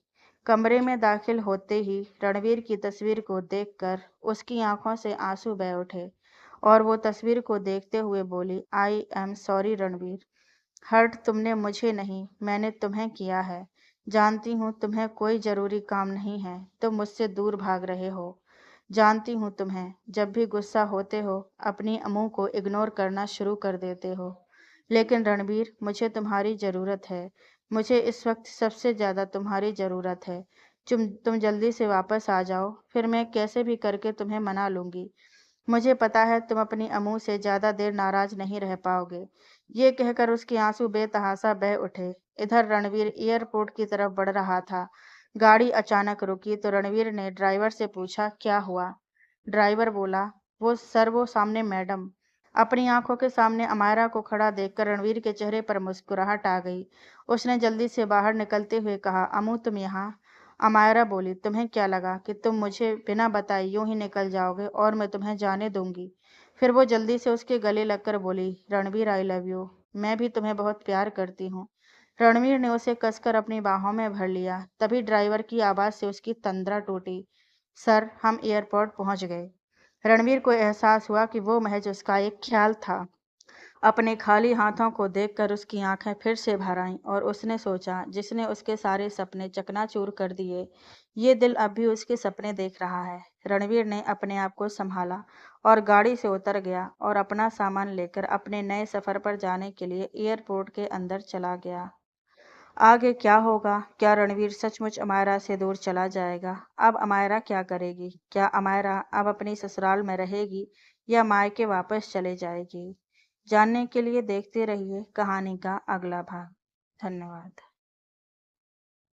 कमरे में दाखिल होते ही रणवीर की तस्वीर को देखकर उसकी आंखों से आंसू बह उठे और वो तस्वीर को देखते हुए बोली, I am sorry Ranveer. Hurt तुमने मुझे नहीं, मैंने तुम्हें किया है। जानती हूँ तुम्हें कोई जरूरी काम नहीं है, तुम मुझसे दूर भाग रहे हो। जानती हूँ तुम्हें, जब भी गुस्सा होते हो अपनी मुंह को इग्नोर करना शुरू कर देते हो। लेकिन रणबीर, मुझे तुम्हारी ज़रूरत है। मुझे इस वक्त सबसे ज़्यादा तुम्हारी ज़रूरत है। तुम जल्दी से वापस आ जाओ, फिर मैं कैसे भी करके तुम्हें मना लूँगी। मुझे पता है तुम अपनी अम्मू से ज़्यादा देर नाराज़ नहीं रह पाओगे। ये कहकर उसके आंसू बेतहाशा बह उठे। इधर रणवीर एयरपोर्ट की तरफ बढ़ रहा था। गाड़ी अचानक रुकी तो रणवीर ने ड्राइवर से पूछा, क्या हुआ? ड्राइवर बोला, वो सामने मैडम। अपनी आंखों के सामने अमायरा को खड़ा देखकर रणवीर के चेहरे पर मुस्कुराहट आ गई। उसने जल्दी से बाहर निकलते हुए कहा, अम्मू तुम यहाँ? अमायरा बोली, तुम्हें क्या लगा कि तुम मुझे बिना बताए यूं ही निकल जाओगे और मैं तुम्हें जाने दूंगी? फिर वो जल्दी से उसके गले लगकर बोली, रणवीर आई लव यू। मैं भी तुम्हें बहुत प्यार करती हूँ। रणवीर ने उसे कसकर अपनी बाहों में भर लिया। तभी ड्राइवर की आवाज़ से उसकी तंद्रा टूटी। सर, हम एयरपोर्ट पहुंच गए। रणवीर को एहसास हुआ कि वो महज उसका एक ख्याल था। अपने खाली हाथों को देखकर उसकी आंखें फिर से भर आईं और उसने सोचा, जिसने उसके सारे सपने चकनाचूर कर दिए, ये दिल अब भी उसके सपने देख रहा है। रणवीर ने अपने आप को संभाला और गाड़ी से उतर गया और अपना सामान लेकर अपने नए सफ़र पर जाने के लिए एयरपोर्ट के अंदर चला गया। आगे क्या होगा? क्या रणवीर सचमुच अमायरा से दूर चला जाएगा? अब अमायरा क्या करेगी? क्या अमायरा अब अपनी ससुराल में रहेगी या मायके वापस चले जाएगी? जानने के लिए देखते रहिए कहानी का अगला भाग। धन्यवाद।